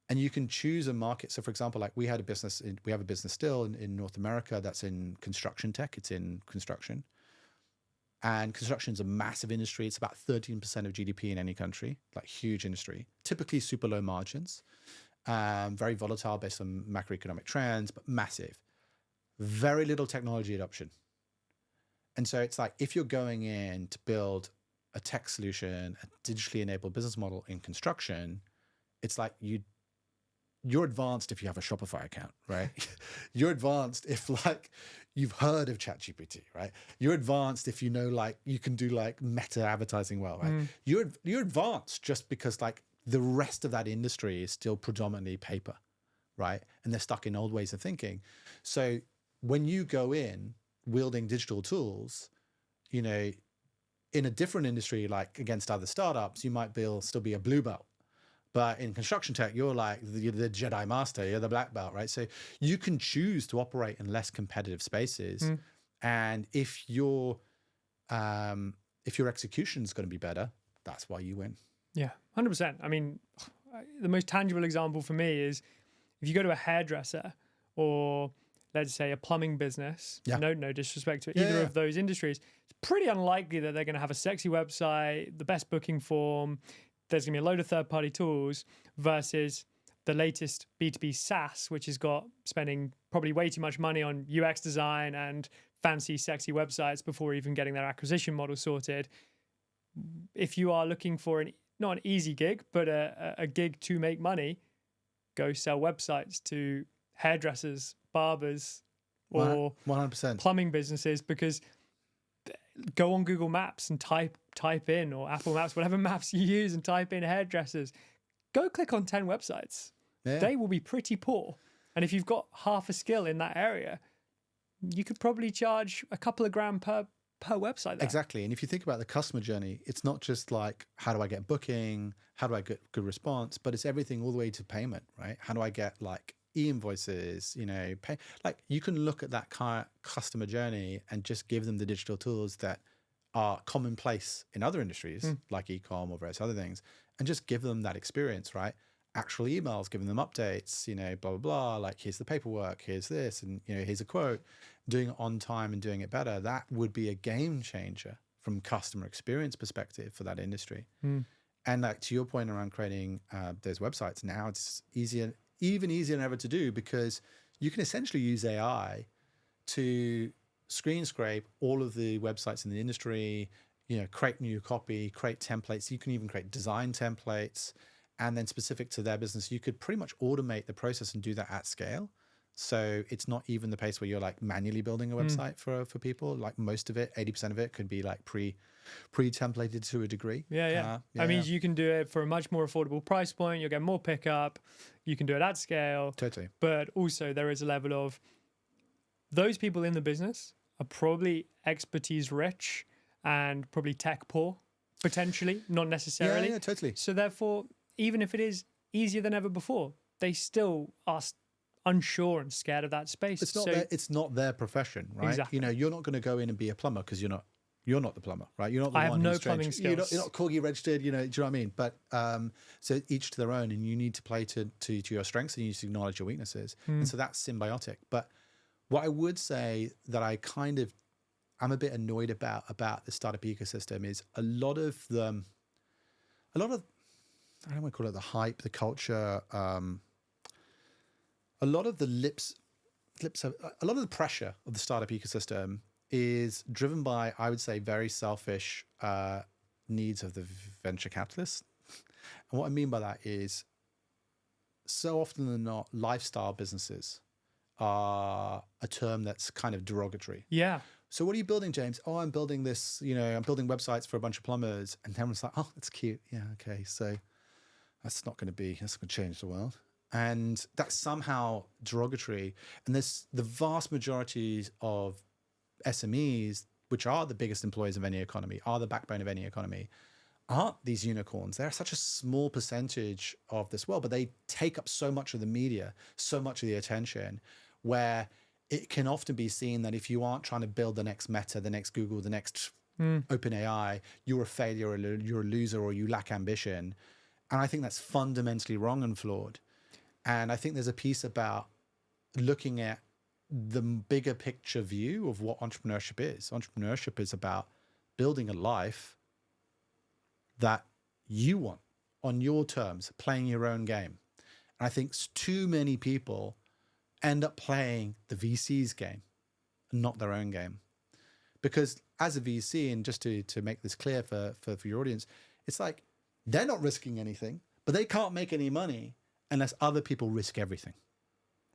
And you can choose a market. So for example, like we have a business still in North America that's in construction tech. It's in construction. And construction is a massive industry. It's about 13% of GDP in any country, like huge industry, typically super low margins, very volatile based on macroeconomic trends, but massive, very little technology adoption. And so it's like, if you're going in to build a tech solution, a digitally enabled business model in construction, it's like you're advanced if you have a Shopify account, right? You're advanced if like you've heard of ChatGPT, right? You're advanced if like you can do like meta advertising well, right? You're advanced just because like the rest of that industry is still predominantly paper, right? And they're stuck in old ways of thinking. So when you go in wielding digital tools, in a different industry, like against other startups, you might still be a blue belt. But in construction tech, you're like the Jedi Master, you're the black belt, right? So you can choose to operate in less competitive spaces. And if your execution is going to be better, that's why you win. Yeah, 100%. I mean, the most tangible example for me is if you go to a hairdresser or let's say a plumbing business, no disrespect to either of those industries, it's pretty unlikely that they're going to have a sexy website, the best booking form. There's going to be a load of third-party tools versus the latest B2B SaaS, which has got spending probably way too much money on UX design and fancy, sexy websites before even getting their acquisition model sorted. If you are looking for not an easy gig, but a gig to make money, go sell websites to hairdressers, barbers, or 100% plumbing businesses, because go on Google Maps and type in, or Apple Maps, whatever maps you use, and type in hairdressers. Go click on 10 websites. Yeah. They will be pretty poor. And if you've got half a skill in that area, you could probably charge a couple of grand per website there. Exactly. And if you think about the customer journey, it's not just like, how do I get booking? How do I get good response? But it's everything all the way to payment, right? How do I get like e-invoices, pay? Like you can look at that customer journey and just give them the digital tools that are commonplace in other industries like e-com or various other things, and just give them that experience, right? Actual emails, giving them updates, blah, blah, blah, like here's the paperwork, here's this, and here's a quote, doing it on time and doing it better. That would be a game changer from customer experience perspective for that industry. And like to your point around creating those websites, now it's even easier than ever to do, because you can essentially use AI to screen scrape all of the websites in the industry, create new copy, create templates. You can even create design templates, and then specific to their business, you could pretty much automate the process and do that at scale. So it's not even the pace where you're like manually building a website for people. Like most of it, 80% of it could be like pre-templated to a degree. Yeah. I mean, you can do it for a much more affordable price point. You'll get more pickup. You can do it at scale. Totally. But also there is a level of those people in the business are probably expertise rich and probably tech poor, potentially, not necessarily. Yeah, totally. So therefore, even if it is easier than ever before, they still are unsure and scared of that space. It's not their profession, right? Exactly. You're not going to go in and be a plumber because you're not You're not the plumber, right? You're not the I one have no who's trained. plumbing skills. You're not Corgi registered, do you know what I mean? But so each to their own, and you need to play to your strengths, and you need to acknowledge your weaknesses. And so that's symbiotic. But what I would say that I'm a bit annoyed about the startup ecosystem is a lot of I don't want to call it the hype, the culture, a lot of the a lot of the pressure of the startup ecosystem is driven by, I would say, very selfish needs of the venture capitalists. And what I mean by that is, so often than not, lifestyle businesses are a term that's kind of derogatory. Yeah. So what are you building, James? Oh, I'm building this, I'm building websites for a bunch of plumbers. And everyone's like, oh, that's cute. Yeah, okay. So that's not going to change the world. And that's somehow derogatory. And there's the vast majority of SMEs, which are the biggest employers of any economy, are the backbone of any economy, aren't these unicorns. They're such a small percentage of this world, but they take up so much of the media, so much of the attention, where it can often be seen that if you aren't trying to build the next Meta, the next Google, the next OpenAI, you're a failure, or you're a loser, or you lack ambition. And I think that's fundamentally wrong and flawed. And I think there's a piece about looking at the bigger picture view of what entrepreneurship is. Entrepreneurship is about building a life that you want on your terms, playing your own game. And I think too many people end up playing the VC's game and not their own game. Because as a VC, and just to make this clear for your audience, it's like they're not risking anything, but they can't make any money unless other people risk everything,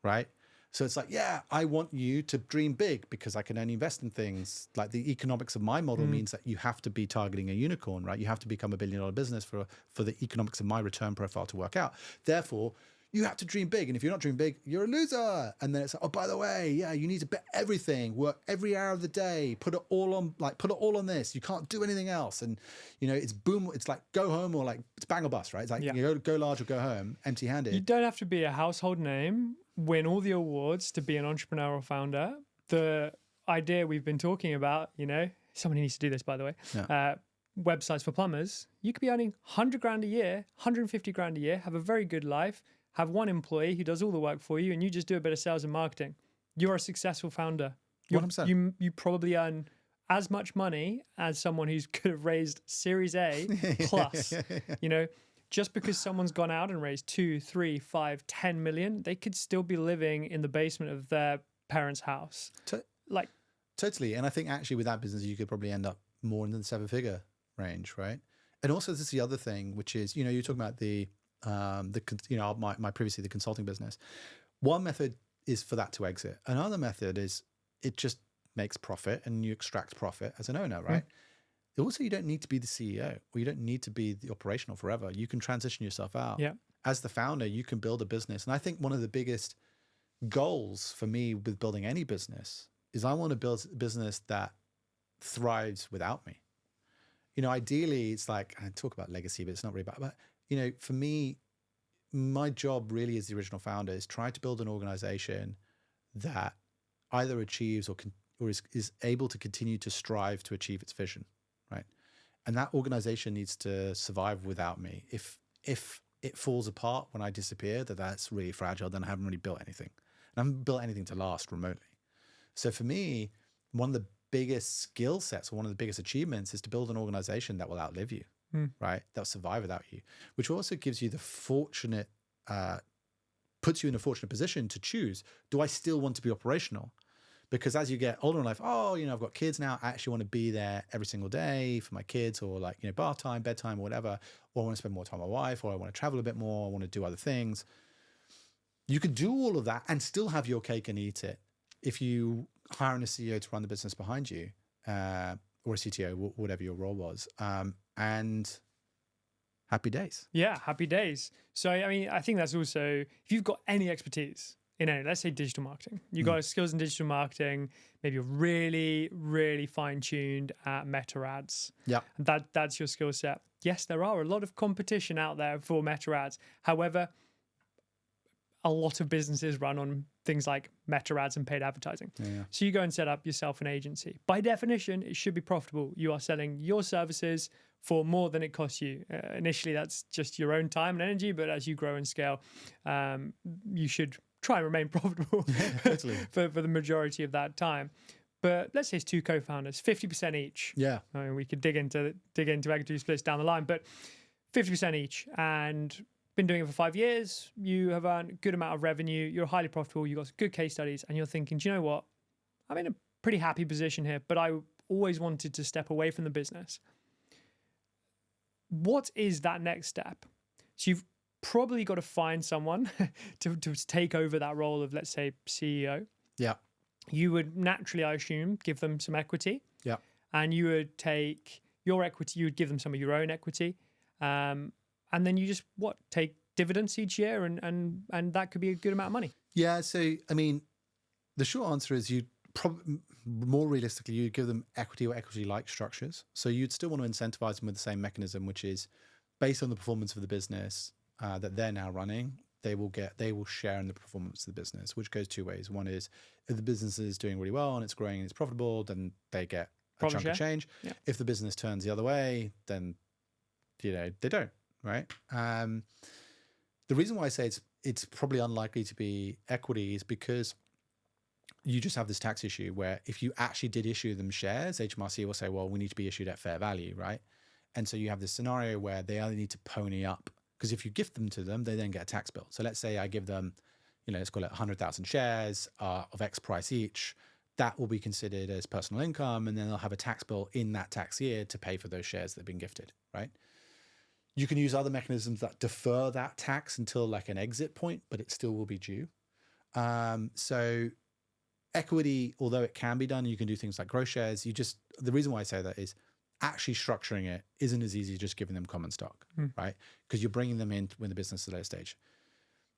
right? So it's like, yeah, I want you to dream big because I can only invest in things. Like the economics of my model means that you have to be targeting a unicorn, right? You have to become $1 billion business for the economics of my return profile to work out. Therefore, you have to dream big. And if you're not dreaming big, you're a loser. And then it's like, oh, by the way, yeah, you need to bet everything, work every hour of the day, put it all on this. You can't do anything else. And, it's boom. It's like go home, or like it's bang or bust, right? It's like, go large or go home empty handed. You don't have to be a household name, win all the awards to be an entrepreneurial founder. The idea we've been talking about, somebody needs to do this, by the way. Yeah. Websites for plumbers. You could be earning 100 grand a year, 150 grand a year, have a very good life, have one employee who does all the work for you, and you just do a bit of sales and marketing. You're a successful founder. You probably earn as much money as someone who's could have raised Series A plus. Just because someone's gone out and raised 2, 3, 5, 10 million, they could still be living in the basement of their parents' house. Totally. And I think actually with that business, you could probably end up more in the 7-figure range, right? And also this is the other thing, which is, you're talking about my previously the consulting business. One method is for that to exit. Another method is it just makes profit and you extract profit as an owner, right? Also, you don't need to be the CEO, or you don't need to be the operational forever. You can transition yourself out. Yeah. As the founder, you can build a business. And I think one of the biggest goals for me with building any business is I want to build a business that thrives without me. Ideally, it's like, I talk about legacy, but it's not really about, but for me, my job really as the original founder is try to build an organization that either achieves or is able to continue to strive to achieve its vision, right? And that organization needs to survive without me. If it falls apart when I disappear, that's really fragile, then I haven't really built anything. And I haven't built anything to last remotely. So for me, one of the biggest skill sets, or one of the biggest achievements, is to build an organization that will outlive you. Right? They'll survive without you, which also gives you the fortunate, puts you in a fortunate position to choose, do I still want to be operational? Because as you get older in life, I've got kids now, I actually want to be there every single day for my kids, or bath time, bedtime, or whatever, or I want to spend more time with my wife, or I want to travel a bit more, I want to do other things. You could do all of that and still have your cake and eat it if you hire a CEO to run the business behind you, or a CTO, whatever your role was. And happy days. Yeah, happy days. So, I think that's also, if you've got any expertise in let's say digital marketing, you've got skills in digital marketing, maybe you're really, really fine-tuned at meta ads. Yeah. That's your skill set. Yes, there are a lot of competition out there for meta ads. However, a lot of businesses run on things like meta ads and paid advertising. Yeah. So you go and set up yourself an agency. By definition, it should be profitable. You are selling your services for more than it costs you. Initially, that's just your own time and energy, but as you grow and scale, you should try and remain profitable Totally. for the majority of that time. But let's say it's two co-founders, 50% each. Yeah. I mean, we could dig into equity splits down the line, but 50% each, and been doing it for 5 years. You have earned a good amount of revenue. You're highly profitable. You've got good case studies, and you're thinking, do you know what? I'm in a pretty happy position here, but I always wanted to step away from the business. What is that next step? So you've probably got to find someone to take over that role of, let's say, CEO. Yeah. You would naturally, I assume, give them some equity. Yeah. And you would take your equity, you would give them some of your own equity. And then you just, take dividends each year, and that could be a good amount of money. Yeah. So, I mean, the short answer is you'd probably, more realistically, you'd give them equity or equity-like structures. So you'd still want to incentivize them with the same mechanism, which is based on the performance of the business that they're now running. They will share in the performance of the business, which goes two ways. One is if the business is doing really well and it's growing and it's profitable, then they get a chunk of change. Yeah. If the business turns the other way, then they don't, right? The reason why I say it's probably unlikely to be equity is because you just have this tax issue where if you actually did issue them shares, HMRC will say, well, we need to be issued at fair value, right? And so you have this scenario where they either need to pony up, because if you gift them to them, they then get a tax bill. So let's say I give them, let's call it 100,000 shares of X price each. That will be considered as personal income, and then they'll have a tax bill in that tax year to pay for those shares that have been gifted, right? You can use other mechanisms that defer that tax until like an exit point, but it still will be due. So equity, although it can be done, you can do things like growth shares. The reason why I say that is actually structuring it isn't as easy as just giving them common stock, right? Because you're bringing them in when the business is at a later stage.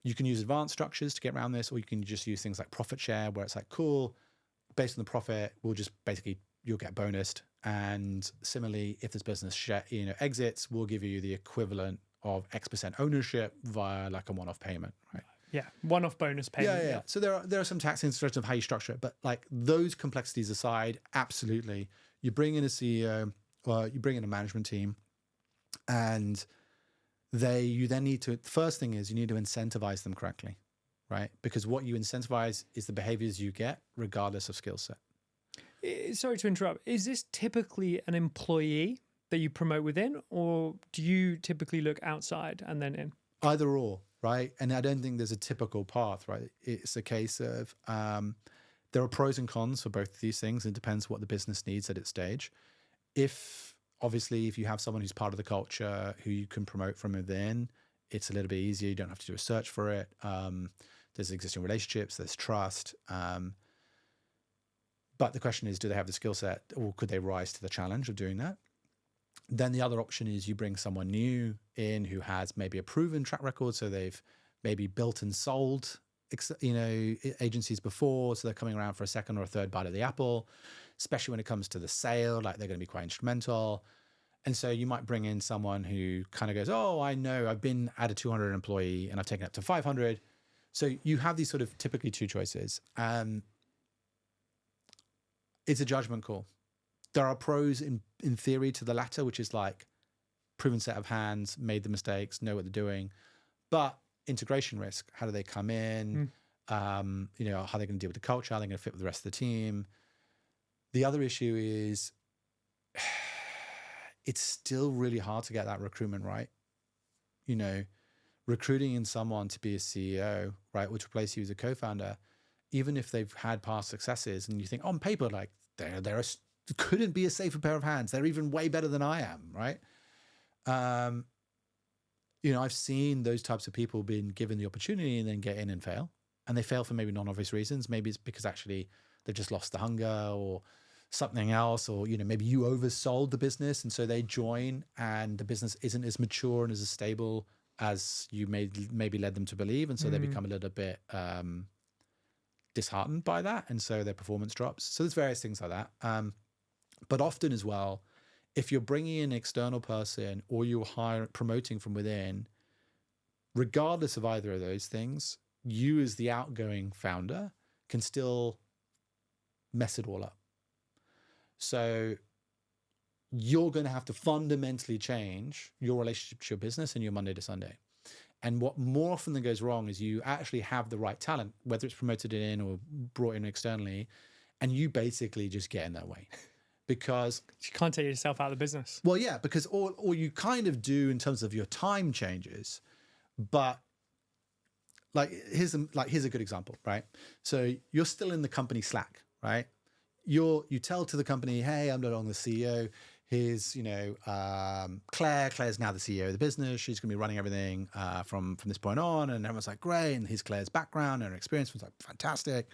You can use advanced structures to get around this, or you can just use things like profit share, where it's like, cool, based on the profit, you'll get bonused. And similarly, if this business exits, we'll give you the equivalent of X% ownership via like a one-off payment, right? Yeah, one-off bonus payment. Yeah. So there are some tax instructions of how you structure it, but like those complexities aside, absolutely, you bring in a CEO, or you bring in a management team, and you then need to. The first thing is you need to incentivize them correctly, right? Because what you incentivize is the behaviors you get, regardless of skill set. Sorry to interrupt. Is this typically an employee that you promote within, or do you typically look outside and then in? Either or, right? And I don't think there's a typical path, right? It's a case of there are pros and cons for both of these things. It depends what the business needs at its stage. If you have someone who's part of the culture who you can promote from within, it's a little bit easier. You don't have to do a search for it. There's existing relationships, there's trust. But the question is, do they have the skill set, or could they rise to the challenge of doing that? Then the other option is you bring someone new in who has maybe a proven track record. So they've maybe built and sold, agencies before. So they're coming around for a second or a third bite of the apple, especially when it comes to the sale, like they're going to be quite instrumental. And so you might bring in someone who kind of goes, oh, I know, I've been at a 200 employee and I've taken it up to 500. So you have these sort of typically two choices. It's a judgment call. There are pros in theory to the latter, which is like proven set of hands, made the mistakes, know what they're doing. But integration risk, how do they come in? How are they going to deal with the culture? How are they going to fit with the rest of the team? The other issue is it's still really hard to get that recruitment right. Recruiting in someone to be a CEO, right, which replace you as a co-founder, even if they've had past successes and you think on paper, like couldn't be a safer pair of hands. They're even way better than I am, right? I've seen those types of people being given the opportunity and then get in and fail. And they fail for maybe non-obvious reasons. Maybe it's because actually they've just lost the hunger or something else, or, maybe you oversold the business. And so they join and the business isn't as mature and as stable as you maybe led them to believe. And so they become a little bit disheartened by that. And so their performance drops. So there's various things like that. But often as well, if you're bringing in an external person or you're promoting from within, regardless of either of those things, you as the outgoing founder can still mess it all up. So you're going to have to fundamentally change your relationship to your business and your Monday to Sunday. And what more often than goes wrong is you actually have the right talent, whether it's promoted in or brought in externally, and you basically just get in their way. Because you can't take yourself out of the business. Well, yeah, because all you kind of do in terms of your time changes, but here's a good example, right? So you're still in the company Slack, right? You tell to the company, hey, I'm no longer the CEO. Here's, Claire. Claire's now the CEO of the business. She's going to be running everything from this point on. And everyone's like, great. And here's Claire's background and her experience was like fantastic.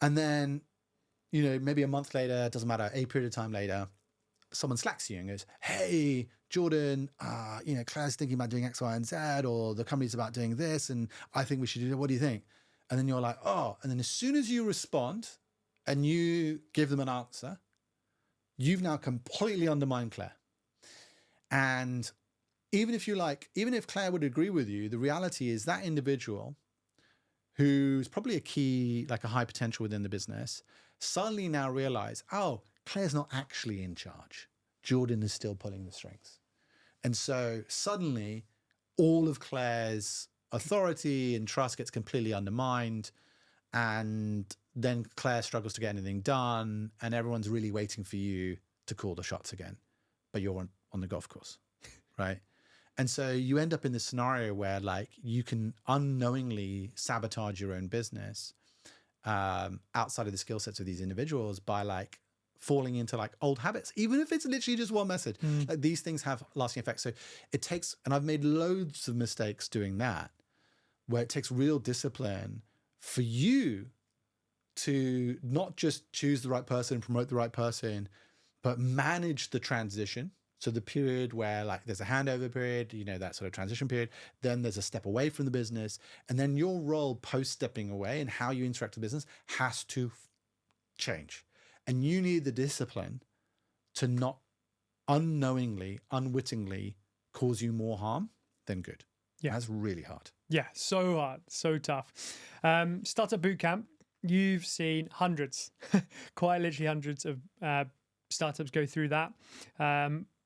And then, maybe a month later, doesn't matter, a period of time later, someone Slacks you and goes, hey, Jordan, Claire's thinking about doing X, Y, and Z, or the company's about doing this, and I think we should do that. What do you think? And then you're like, oh, and then as soon as you respond and you give them an answer, you've now completely undermined Claire. And even if Claire would agree with you, the reality is that individual who's probably a high potential within the business, suddenly now realize, oh, Claire's not actually in charge. Jordan is still pulling the strings. And so suddenly all of Claire's authority and trust gets completely undermined. And then Claire struggles to get anything done. And everyone's really waiting for you to call the shots again. But you're on the golf course, right? And so you end up in this scenario where you can unknowingly sabotage your own business outside of the skill sets of these individuals by falling into old habits, even if it's literally just one message. These things have lasting effects. So it takes, and I've made loads of mistakes doing that, where it takes real discipline for you to not just choose the right person, promote the right person, but manage the transition. So the period where there's a handover period, that sort of transition period, then there's a step away from the business. And then your role post stepping away and how you interact with the business has to change. And you need the discipline to not unknowingly, unwittingly cause you more harm than good. Yeah. That's really hard. Yeah, so hard, so tough. Startup Bootcamp, you've seen hundreds, quite literally hundreds of startups go through that.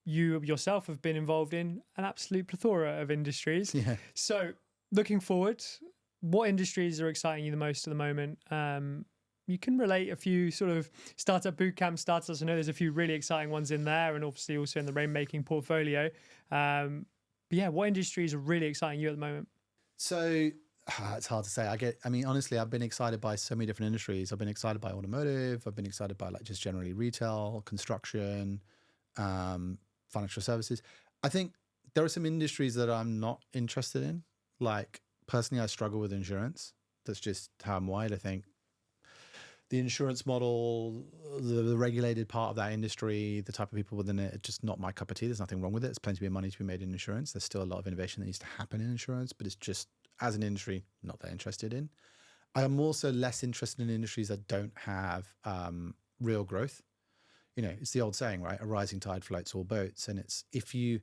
You yourself have been involved in an absolute plethora of industries. Yeah. So looking forward, what industries are exciting you the most at the moment? You can relate a few sort of startup bootcamp starters. I know there's a few really exciting ones in there, and obviously also in the Rainmaking portfolio. But yeah, what industries are really exciting you at the moment? So it's hard to say. Honestly, I've been excited by so many different industries. I've been excited by automotive. I've been excited by just generally retail, construction, financial services. I think there are some industries that I'm not interested in. Personally, I struggle with insurance. That's just how I'm wired. I think the insurance model, the regulated part of that industry, the type of people within it, it's just not my cup of tea. There's nothing wrong with it. There's plenty of money to be made in insurance. There's still a lot of innovation that needs to happen in insurance, but it's just, as an industry, not that interested in. I am also less interested in industries that don't have real growth. It's the old saying, right? A rising tide floats all boats. And it's, if you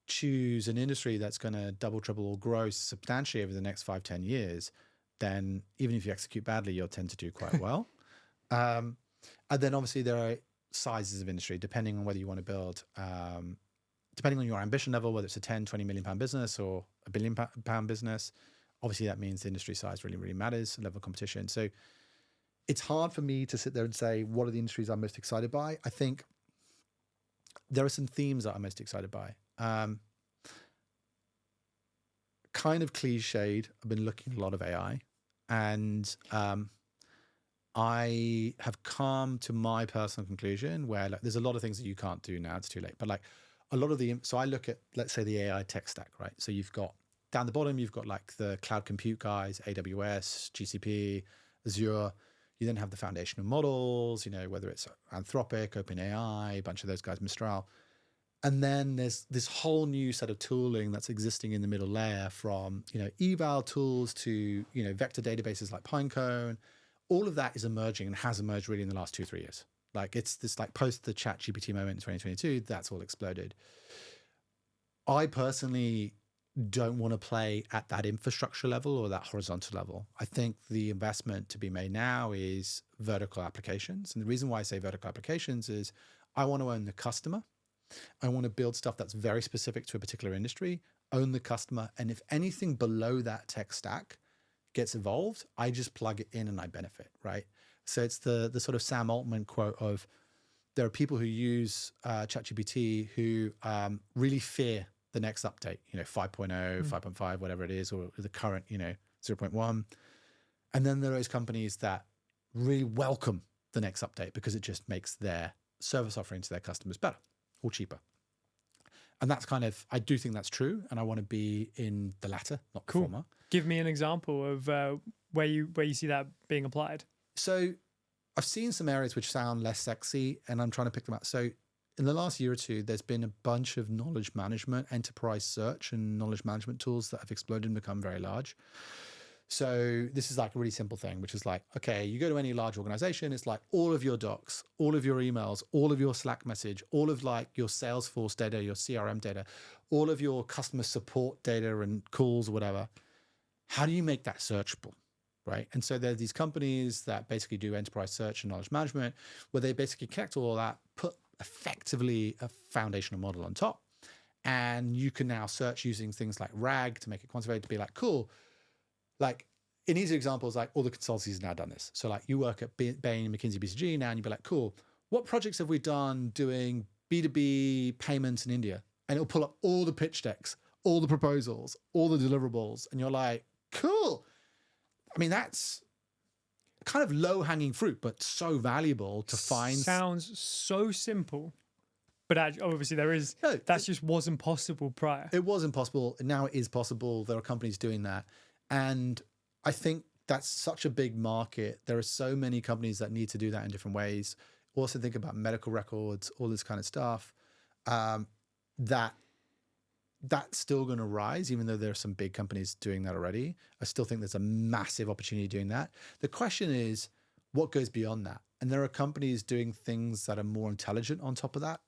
choose an industry that's going to double, triple, or grow substantially over the next 5-10 years, then even if you execute badly, you'll tend to do quite well. And then obviously there are sizes of industry, depending on whether you want to build, depending on your ambition level, whether it's a 10, 20 million pound business or a billion pound business. Obviously that means the industry size really, really matters, level of competition. So it's hard for me to sit there and say, what are the industries I'm most excited by? I think there are some themes that I'm most excited by. Kind of cliched, I've been looking at a lot of AI, and I have come to my personal conclusion where there's a lot of things that you can't do now, it's too late. But a lot of so I look at, let's say, the AI tech stack, right? So you've got down the bottom, you've got the cloud compute guys, AWS, GCP, Azure. You then have the foundational models, whether it's Anthropic, OpenAI, a bunch of those guys, Mistral. And then there's this whole new set of tooling that's existing in the middle layer, from, eval tools to, vector databases like Pinecone. All of that is emerging and has emerged really in the last 2-3 years. It's this post the ChatGPT moment in 2022, that's all exploded. I personally don't want to play at that infrastructure level or that horizontal level. I think the investment to be made now is vertical applications. And the reason why I say vertical applications is I want to own the customer. I want to build stuff that's very specific to a particular industry, own the customer. And if anything below that tech stack gets evolved, I just plug it in and I benefit, right? So it's the sort of Sam Altman quote of, there are people who use ChatGPT who really fear the next update, 5.0, 5.5, whatever it is, or the current, 0.1. And then there are those companies that really welcome the next update because it just makes their service offering to their customers better or cheaper. And that's kind of, I do think that's true. And I want to be in the latter, not the former. Give me an example of where you see that being applied. So I've seen some areas which sound less sexy and I'm trying to pick them out. So in the last year or two, there's been a bunch of knowledge management, enterprise search and knowledge management tools that have exploded and become very large. So this is like a really simple thing, which is like, okay, you go to any large organization, it's like all of your docs, all of your emails, all of your Slack message, all of like your Salesforce data, your CRM data, all of your customer support data and calls or whatever. How do you make that searchable? Right. And so there are these companies that basically do enterprise search and knowledge management, where they basically collect all of that, put effectively a foundational model on top. And you can now search using things like RAG to make it quantitative, to be like, cool. Like in easy examples, like all the consultancies have now done this. So like you work at Bain, McKinsey, BCG now, and you'd be like, cool, what projects have we done doing B2B payments in India? And it'll pull up all the pitch decks, all the proposals, all the deliverables. And you're like, cool. I mean, that's kind of low-hanging fruit, but so valuable to find. Sounds so simple, but obviously that just wasn't possible prior. It was impossible. Now it is possible. There are companies doing that. And I think that's such a big market. There are so many companies that need to do that in different ways. Also think about medical records, all this kind of stuff, that's still going to rise, even though there are some big companies doing that already. I still think there's a massive opportunity doing that. The question is, what goes beyond that? And there are companies doing things that are more intelligent on top of that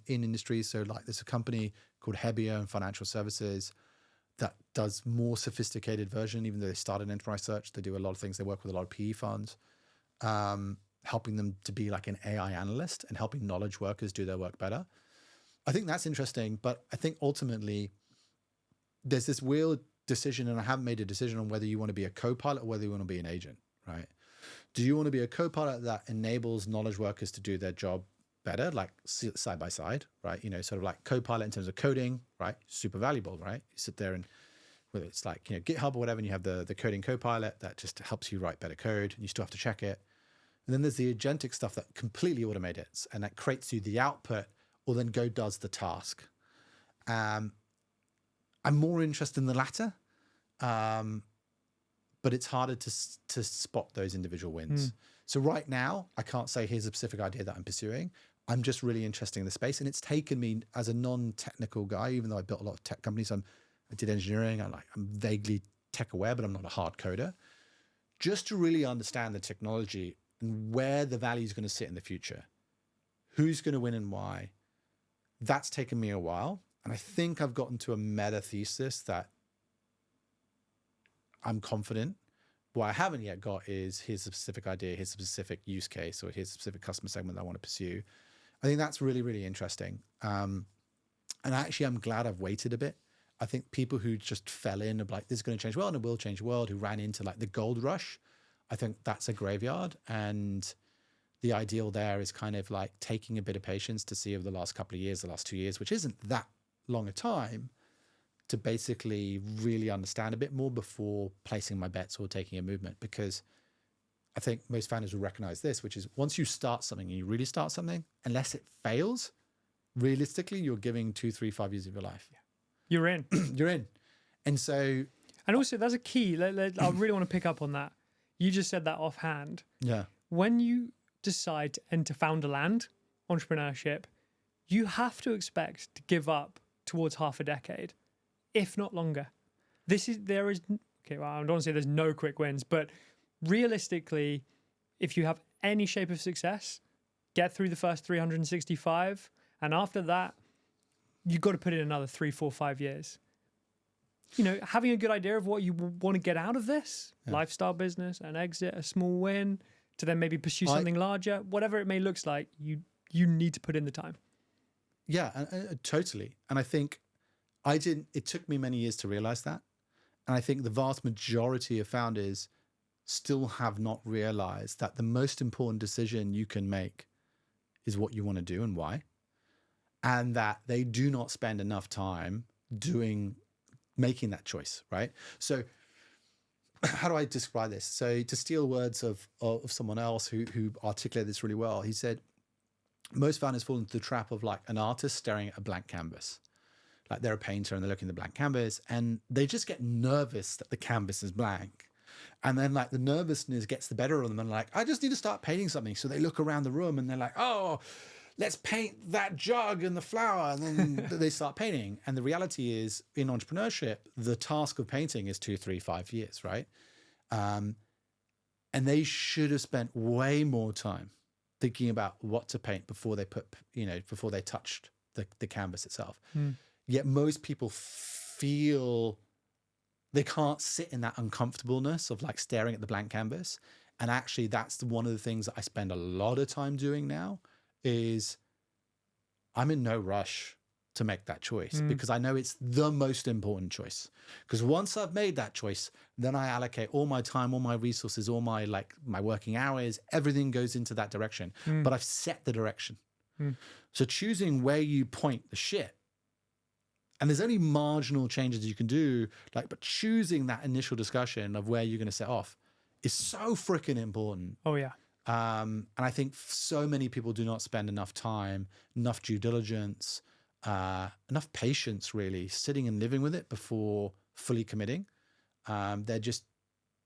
in industries. So like there's a company called Hebio in financial services that does more sophisticated version, even though they started enterprise search. They do a lot of things. They work with a lot of PE funds, helping them to be like an AI analyst and helping knowledge workers do their work better. I think that's interesting, but I think ultimately there's this weird decision, and I haven't made a decision on whether you want to be a co-pilot or whether you want to be an agent, right? Do you want to be a co-pilot that enables knowledge workers to do their job better, like side by side, right? Sort of like co-pilot in terms of coding, right? Super valuable, right? You sit there and whether it's like, GitHub or whatever, and you have the coding co-pilot that just helps you write better code, and you still have to check it. And then there's the agentic stuff that completely automates it, and that creates you the output, or then does the task. I'm more interested in the latter, but it's harder to spot those individual wins. So right now, I can't say here's a specific idea that I'm pursuing. I'm just really interested in the space, and it's taken me as a non-technical guy, even though I built a lot of tech companies. I did engineering. I'm vaguely tech aware, but I'm not a hard coder. Just to really understand the technology and where the value is going to sit in the future, who's going to win and why. That's taken me a while. And I think I've gotten to a meta thesis that I'm confident. What I haven't yet got is here's a specific idea, here's a specific use case, or here's a specific customer segment that I want to pursue. I think that's really, really interesting. And actually, I'm glad I've waited a bit. I think people who just fell in of like, this is going to change the world and it will change the world, who ran into like the gold rush, I think that's a graveyard. And the ideal there is kind of like taking a bit of patience to see over the last couple of years, the last 2 years, which isn't that long a time, to basically really understand a bit more before placing my bets or taking a movement. Because I think most founders will recognize this, which is once you start something and you really start something, unless it fails, realistically, you're giving 2, 3, 5 years of your life. You're in. You're in. And so... And also, that's a key. I really want to pick up on that. You just said that offhand. Yeah. When you decide to enter founderland, entrepreneurship, you have to expect to give up towards half a decade, if not longer. I don't want to say there's no quick wins, but realistically, if you have any shape of success, get through the first 365, and after that, you've got to put in another 3, 4, 5 years. having a good idea of what you want to get out of this lifestyle business, an exit, a small win, to then maybe pursue something larger, whatever it may looks like, you need to put in the time. Yeah, totally. And I think it took me many years to realize that. And I think the vast majority of founders still have not realized that the most important decision you can make is what you want to do and why. And that they do not spend enough time making that choice, right? So how do I describe this? So to steal words of someone else who articulated this really well, he said, most founders fall into the trap of like an artist staring at a blank canvas. Like they're a painter and they're looking at the blank canvas and they just get nervous that the canvas is blank. And then like the nervousness gets the better of them and like, I just need to start painting something. So they look around the room and they're like, oh, let's paint that jug and the flower. And then they start painting. And the reality is in entrepreneurship, the task of painting is 2, 3, 5 years, right? And they should have spent way more time thinking about what to paint before they touched the canvas itself. Yet most people feel they can't sit in that uncomfortableness of like staring at the blank canvas. And actually that's one of the things that I spend a lot of time doing now is I'm in no rush to make that choice because I know it's the most important choice. Because once I've made that choice, then I allocate all my time, all my resources, all my working hours, everything goes into that direction. But I've set the direction. So choosing where you point the shit, and there's only marginal changes you can do, but choosing that initial discussion of where you're going to set off is so freaking important. Oh yeah. And I think so many people do not spend enough time, enough due diligence, enough patience really sitting and living with it before fully committing. They're just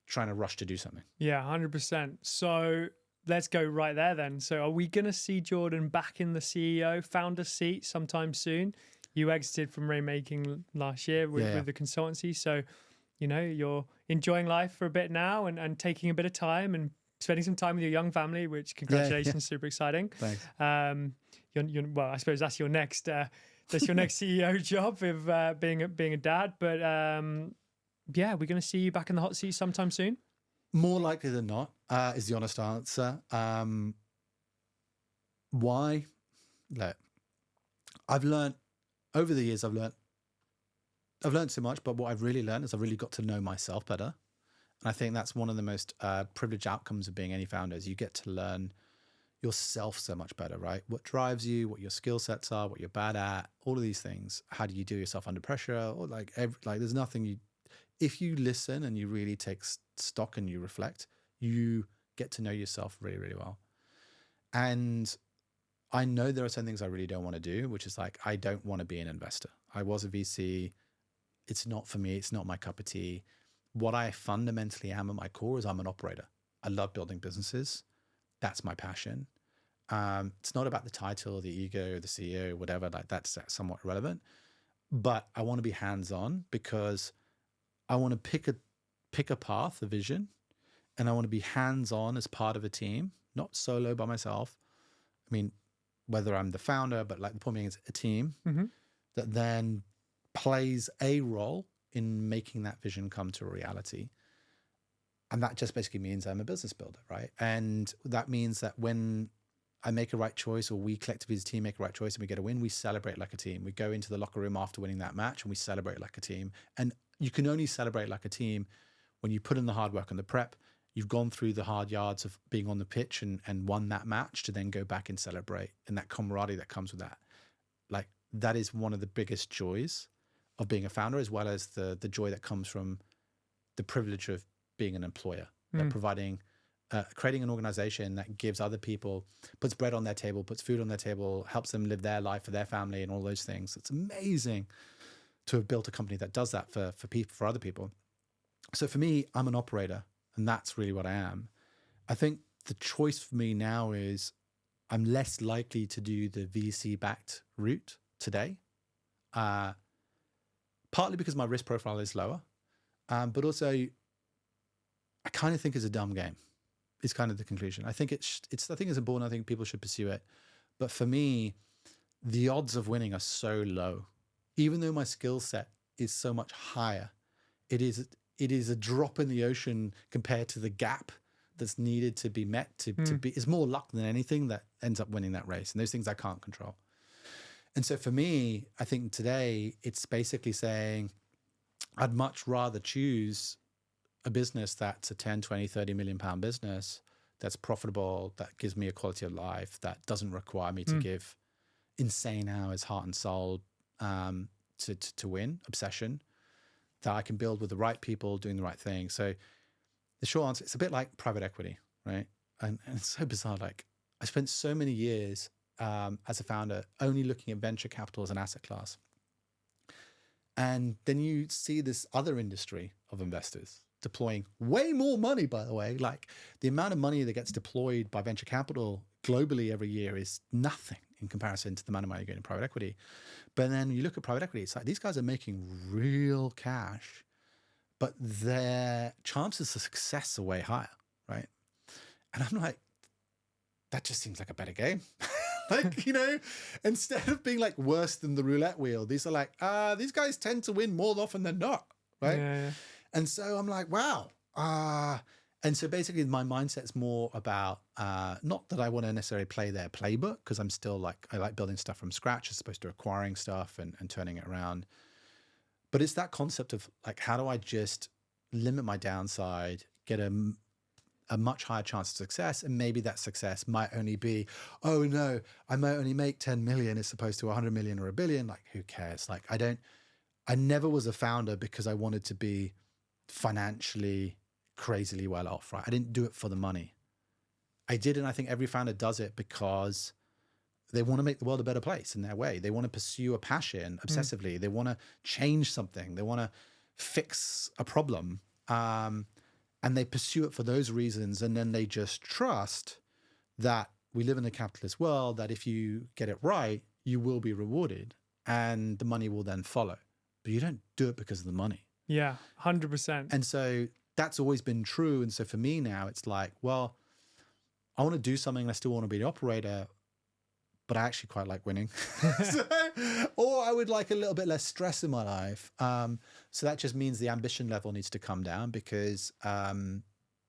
trying to rush to do something. Yeah, 100%. So let's go right there then. So are we going to see Jordan back in the CEO founder seat sometime soon? You exited from Rainmaking last year with the consultancy. So, you're enjoying life for a bit now and taking a bit of time and spending some time with your young family, which congratulations, super exciting. Thanks. Well, I suppose that's your next CEO job of being a dad. But we're going to see you back in the hot seat sometime soon. More likely than not, is the honest answer. Why? Look, I've learned over the years. I've learned so much, but what I've really learned is I've really got to know myself better. And I think that's one of the most privileged outcomes of being any founder is you get to learn yourself so much better, right? What drives you, what your skill sets are, what you're bad at, all of these things. How do you do yourself under pressure? Or there's nothing if you listen and you really take stock and you reflect, you get to know yourself really, really well. And I know there are some things I really don't want to do, which is I don't want to be an investor. I was a VC. It's not for me. It's not my cup of tea. What I fundamentally am at my core is I'm an operator. I love building businesses. That's my passion. It's not about the title, the ego, the CEO, whatever. That's somewhat irrelevant. But I want to be hands-on because I want to pick a path, a vision, and I want to be hands-on as part of a team, not solo by myself. I mean, whether I'm the founder, but the point being is a team that then plays a role in making that vision come to a reality. And that just basically means I'm a business builder, right? And that means that when I make a right choice or we collectively as a team make a right choice and we get a win, we celebrate like a team. We go into the locker room after winning that match and we celebrate like a team. And you can only celebrate like a team when you put in the hard work and the prep. You've gone through the hard yards of being on the pitch and won that match to then go back and celebrate, and that camaraderie that comes with that. That is one of the biggest joys of being a founder, as well as the joy that comes from the privilege of being an employer, providing, creating an organization that gives other people, puts bread on their table, puts food on their table, helps them live their life for their family and all those things. It's amazing to have built a company that does that for people, for other people. So for me, I'm an operator. And that's really what I am. I think the choice for me now is I'm less likely to do the VC-backed route today, partly because my risk profile is lower, but also I kind of think it's a dumb game. It's kind of the conclusion. I think I think it's important. I think people should pursue it. But for me, the odds of winning are so low, even though my skill set is so much higher it is a drop in the ocean compared to the gap that's needed to be met to be. It's more luck than anything that ends up winning that race, and those things I can't control. And so for me, I think today it's basically saying I'd much rather choose a business that's a 10, 20, 30 million pound business that's profitable, that gives me a quality of life, that doesn't require me to give insane hours, heart and soul, to win, obsession, that I can build with the right people doing the right thing. So the short answer, it's a bit like private equity, right? And it's so bizarre. Like, I spent so many years as a founder only looking at venture capital as an asset class. And then you see this other industry of investors deploying way more money, by the way. Like, the amount of money that gets deployed by venture capital globally every year is nothing in comparison to the amount of money going in private equity. But then you look at private equity, it's like these guys are making real cash, but their chances of success are way higher, right? And I'm like, that just seems like a better game. Like, you know, instead of being like worse than the roulette wheel, these are like, these guys tend to win more often than not, right? Yeah. And so I'm like, wow. And so basically my mindset's more about, not that I want to necessarily play their playbook, because I'm still like, I like building stuff from scratch as opposed to acquiring stuff and turning it around. But it's that concept of like, how do I just limit my downside, get a much higher chance of success, and maybe that success might only be, oh no, I might only make 10 million as opposed to 100 million or a billion. Like, who cares? Like, I never was a founder because I wanted to be financially crazily well off, right? I didn't do it for the money. I did, and I think every founder does it because they want to make the world a better place in their way. They want to pursue a passion obsessively. They want to change something. They want to fix a problem. And they pursue it for those reasons. And then they just trust that we live in a capitalist world, that if you get it right, you will be rewarded and the money will then follow. But you don't do it because of the money. Yeah, 100%. And so that's always been true. And so for me now, it's like, well, I want to do something and I still want to be the operator, but I actually quite like winning. Or I would like a little bit less stress in my life. So that just means the ambition level needs to come down because I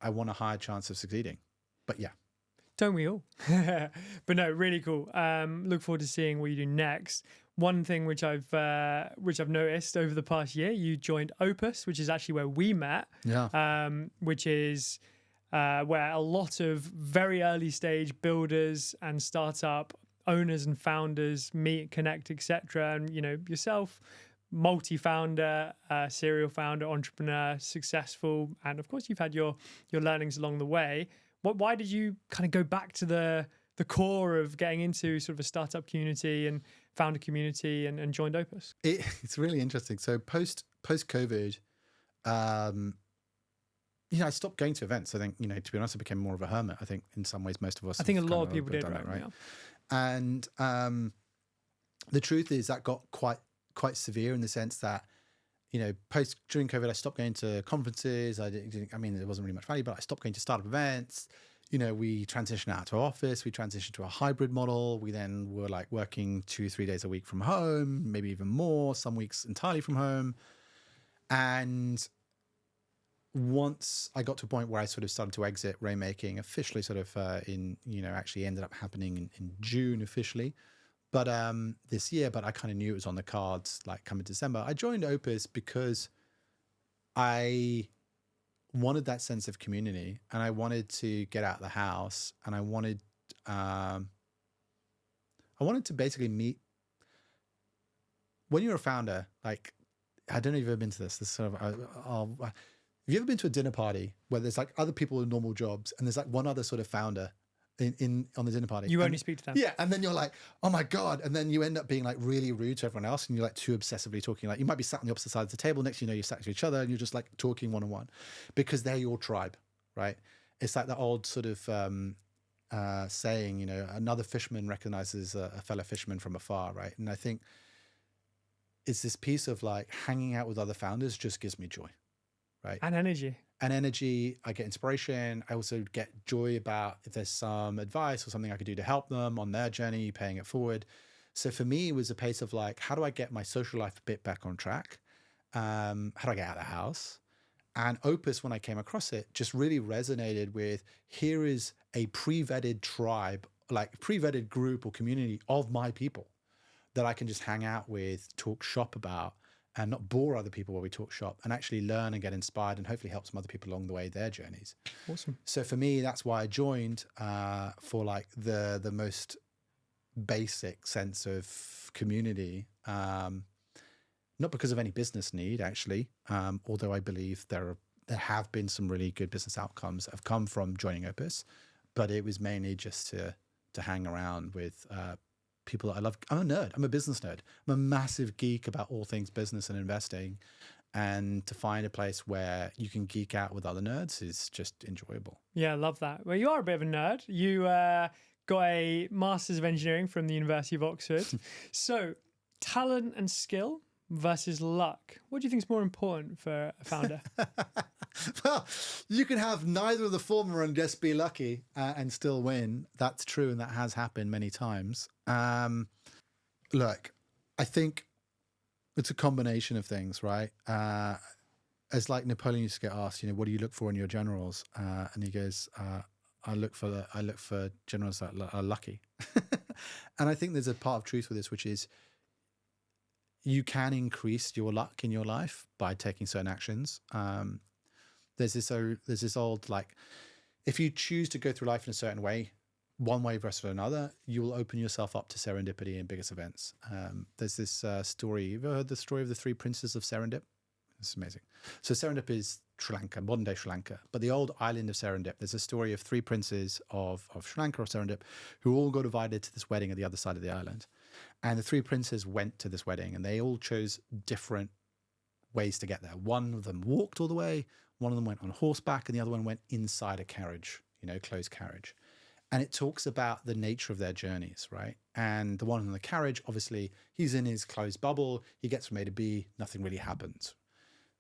want a higher chance of succeeding. But yeah. Don't we all? But no, really cool. Look forward to seeing what you do next. One thing which I've noticed over the past year, you joined Opus, which is actually where we met. Yeah. Which is where a lot of very early stage builders and startup owners and founders meet, connect, etc. And you know, yourself, multi-founder, serial founder, entrepreneur, successful, and of course you've had your learnings along the way. Why did you kind of go back to the core of getting into sort of a startup community and founder community and joined Opus? It's really interesting. So post COVID, you know, I stopped going to events. I think, you know, to be honest, I became more of a hermit. I think in some ways, most of us. I think a have lot kind of people did, done right? that, right? Yeah. And the truth is that got quite severe in the sense that, you know, during COVID, I stopped going to conferences. I mean, there wasn't really much value, but I stopped going to startup events. You know, we transitioned out to our office. We transitioned to a hybrid model. We then were like working 2-3 days a week from home, maybe even more, some weeks entirely from home. And once I got to a point where I sort of started to exit Rainmaking officially, sort of actually ended up happening in June officially, but this year, but I kind of knew it was on the cards like coming December. I joined Opus because I wanted that sense of community and I wanted to get out of the house and I wanted to basically meet. When you're a founder, like, I don't know if you've ever been to this sort of, have you ever been to a dinner party where there's like other people with normal jobs and there's like one other sort of founder on the dinner party? You only speak to them. Yeah. And then you're like, oh my God. And then you end up being like really rude to everyone else. And you're like too obsessively talking. Like, you might be sat on the opposite side of the table. Next, you know, you're sat to each other and you're just like talking one-on-one because they're your tribe, right? It's like the old sort of saying, you know, another fisherman recognizes a fellow fisherman from afar, right? And I think it's this piece of like hanging out with other founders just gives me joy. Right. And energy. I get inspiration. I also get joy about if there's some advice or something I could do to help them on their journey, paying it forward. So for me, it was a pace of like, how do I get my social life a bit back on track? how do I get out of the house? And Opus, when I came across it, just really resonated with, here is a pre-vetted tribe, like pre-vetted group or community of my people that I can just hang out with, talk shop about, and not bore other people while we talk shop, and actually learn and get inspired and hopefully help some other people along the way, their journeys. Awesome. So for me, that's why I joined, for like the most basic sense of community. Not because of any business need, actually, although I believe there have been some really good business outcomes that have come from joining Opus, but it was mainly just to hang around with people that I love. I'm a nerd. I'm a business nerd. I'm a massive geek about all things business and investing, and to find a place where you can geek out with other nerds is just enjoyable. Yeah, I love that. Well, you are a bit of a nerd. You got a Masters of Engineering from the University of Oxford. So, talent and skill versus luck. What do you think is more important for a founder? Well, you can have neither of the former and just be lucky and still win. That's true, and that has happened many times. Look, I think it's a combination of things, right? As like Napoleon used to get asked, what do you look for in your generals? And he goes, I look for generals that are lucky. And I think there's a part of truth with this, which is you can increase your luck in your life by taking certain actions. There's this old, like, if you choose to go through life in a certain way, one way versus another, you will open yourself up to serendipity and biggest events. There's this story. You've ever heard the story of the three princes of Serendip? It's amazing. So Serendip is Sri Lanka, modern day Sri Lanka, but the old island of Serendip. There's a story of three princes of Sri Lanka or Serendip who all got invited to this wedding at the other side of the island. And the three princes went to this wedding, and they all chose different ways to get there. One of them walked all the way, one of them went on horseback, and the other one went inside a carriage, closed carriage. And it talks about the nature of their journeys, right? And the one in the carriage, obviously, he's in his closed bubble. He gets from A to B, nothing really happens.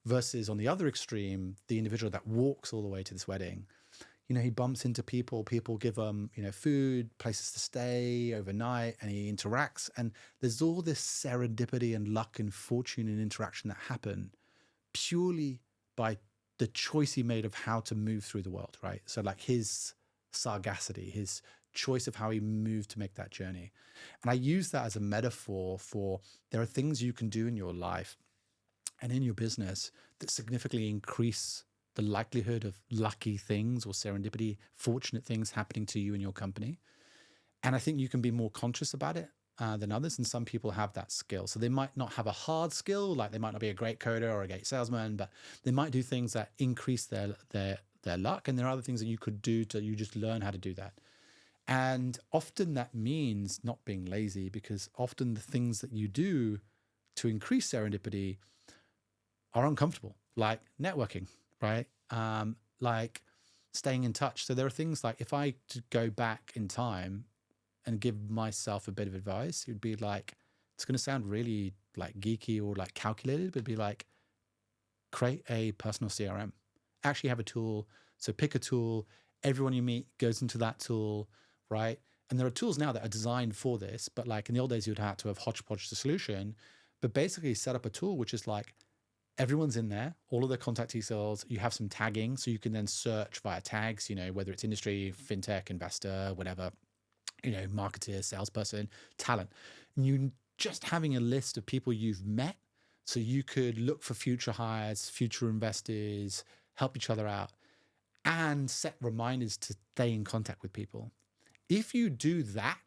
Versus on the other extreme, the individual that walks all the way to this wedding, he bumps into people give him, food, places to stay overnight, and he interacts. And there's all this serendipity and luck and fortune and interaction that happen purely by the choice he made of how to move through the world, right? So like his sagacity, his choice of how he moved to make that journey. And I use that as a metaphor for there are things you can do in your life and in your business that significantly increase the likelihood of lucky things or serendipity, fortunate things happening to you in your company. And I think you can be more conscious about it than others. And some people have that skill. So they might not have a hard skill, like they might not be a great coder or a great salesman, but they might do things that increase their luck. And there are other things that you could do you just learn how to do that. And often that means not being lazy, because often the things that you do to increase serendipity are uncomfortable, like networking, right? Like staying in touch. So there are things like, if I could go back in time and give myself a bit of advice, it would be like, it's going to sound really like geeky or like calculated, but it'd be like, create a personal CRM. Actually have a tool. So pick a tool. Everyone you meet goes into that tool, right? And there are tools now that are designed for this, but like in the old days, you'd have to have hodgepodge the solution. But basically set up a tool which is like, everyone's in there, all of their contact details. You have some tagging, so you can then search via tags, whether it's industry, fintech, investor, whatever, marketer, salesperson, talent. And you just having a list of people you've met, so you could look for future hires, future investors, help each other out, and set reminders to stay in contact with people. If you do that,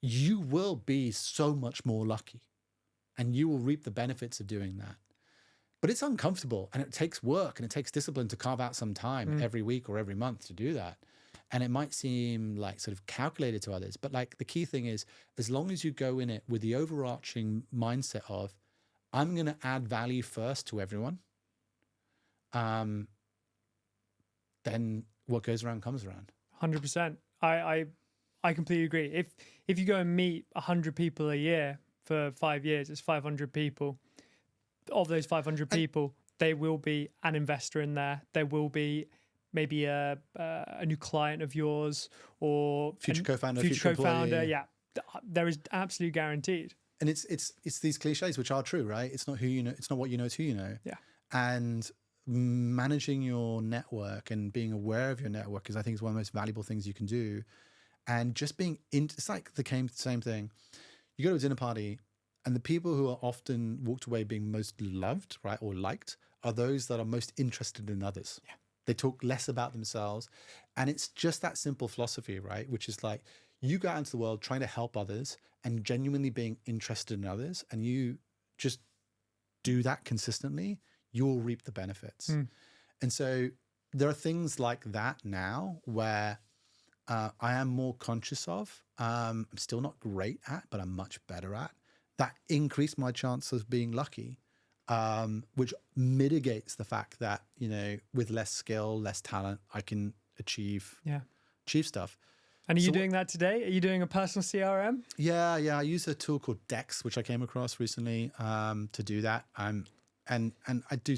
you will be so much more lucky, and you will reap the benefits of doing that. But it's uncomfortable, and it takes work, and it takes discipline to carve out some time every week or every month to do that. And it might seem like sort of calculated to others, but like the key thing is, as long as you go in it with the overarching mindset of, I'm going to add value first to everyone, then what goes around comes around. 100%. I completely agree. If you go and meet 100 people a year for 5 years, it's 500 people. Of those 500 people, they will be an investor in there. There will be maybe a new client of yours or future co-founder, future co-founder. employee. Yeah, there is absolutely guaranteed. And it's these cliches which are true, right? It's not who you know. It's not what you know. It's who you know. Yeah. And managing your network and being aware of your network is, I think, is one of the most valuable things you can do. And just being it's like the same thing. You go to a dinner party, and the people who are often walked away being most loved, right, or liked, are those that are most interested in others. Yeah. They talk less about themselves. And it's just that simple philosophy, right? Which is like, you go out into the world trying to help others and genuinely being interested in others, and you just do that consistently, you'll reap the benefits. And so there are things like that now where I am more conscious of. I'm still not great at, but I'm much better at. That increase my chance of being lucky, which mitigates the fact that, you know, with less skill, less talent, I can achieve stuff. And are you doing that today? Are you doing a personal CRM? Yeah. I use a tool called Dex, which I came across recently to do that. And I do,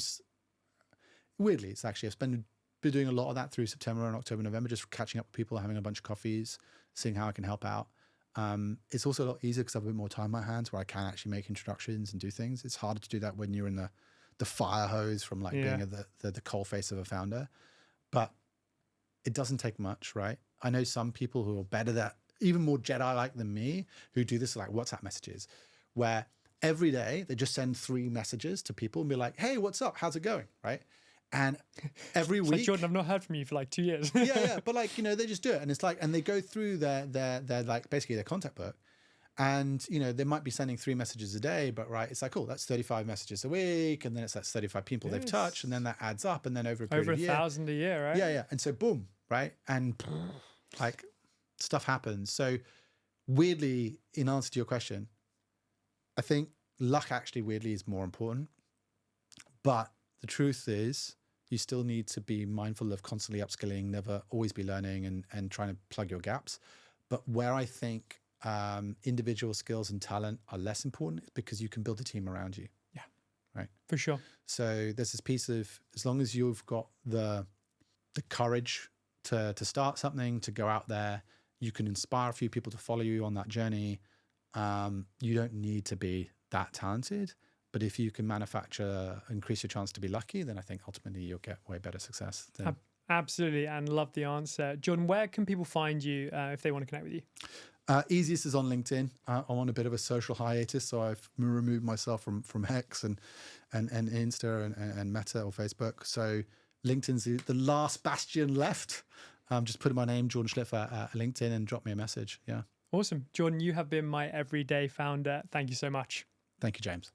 weirdly, it's actually, I've been doing a lot of that through September and October, November, just catching up with people, having a bunch of coffees, seeing how I can help out. It's also a lot easier because I have a bit more time on my hands where I can actually make introductions and do things. It's harder to do that when you're in the fire hose from like being the coal face of a founder. But it doesn't take much, right? I know some people who are better that, even more Jedi-like than me, who do this like WhatsApp messages, where every day they just send 3 messages to people and be like, hey, what's up? How's it going? Right? And every week, like, Jordan, I've not heard from you for like 2 years. yeah. But like, you know, they just do it. And it's like, and they go through their like basically their contact book. And, you know, they might be sending 3 messages a day, but right, it's like, cool, that's 35 messages a week. And then it's that's 35 people they've touched. And then that adds up. And then over a period of a year. Over 1,000 a year, right? Yeah. And so boom, right? And like stuff happens. So weirdly, in answer to your question, I think luck actually weirdly is more important. But the truth is, you still need to be mindful of constantly upskilling, never always be learning and trying to plug your gaps. But where I think individual skills and talent are less important is because you can build a team around you. Yeah. Right. For sure. So there's this piece of, as long as you've got the courage to start something, to go out there, you can inspire a few people to follow you on that journey. You don't need to be that talented. But if you can increase your chance to be lucky, then I think ultimately you'll get way better success. Absolutely. And love the answer. Jordan, where can people find you if they want to connect with you? Easiest is on LinkedIn. I'm on a bit of a social hiatus, so I've removed myself from X and Insta and Meta or Facebook. So LinkedIn's the last bastion left. Just put in my name, Jordan Schlipf, at LinkedIn and drop me a message. Yeah. Awesome. Jordan, you have been my everyday founder. Thank you so much. Thank you, James.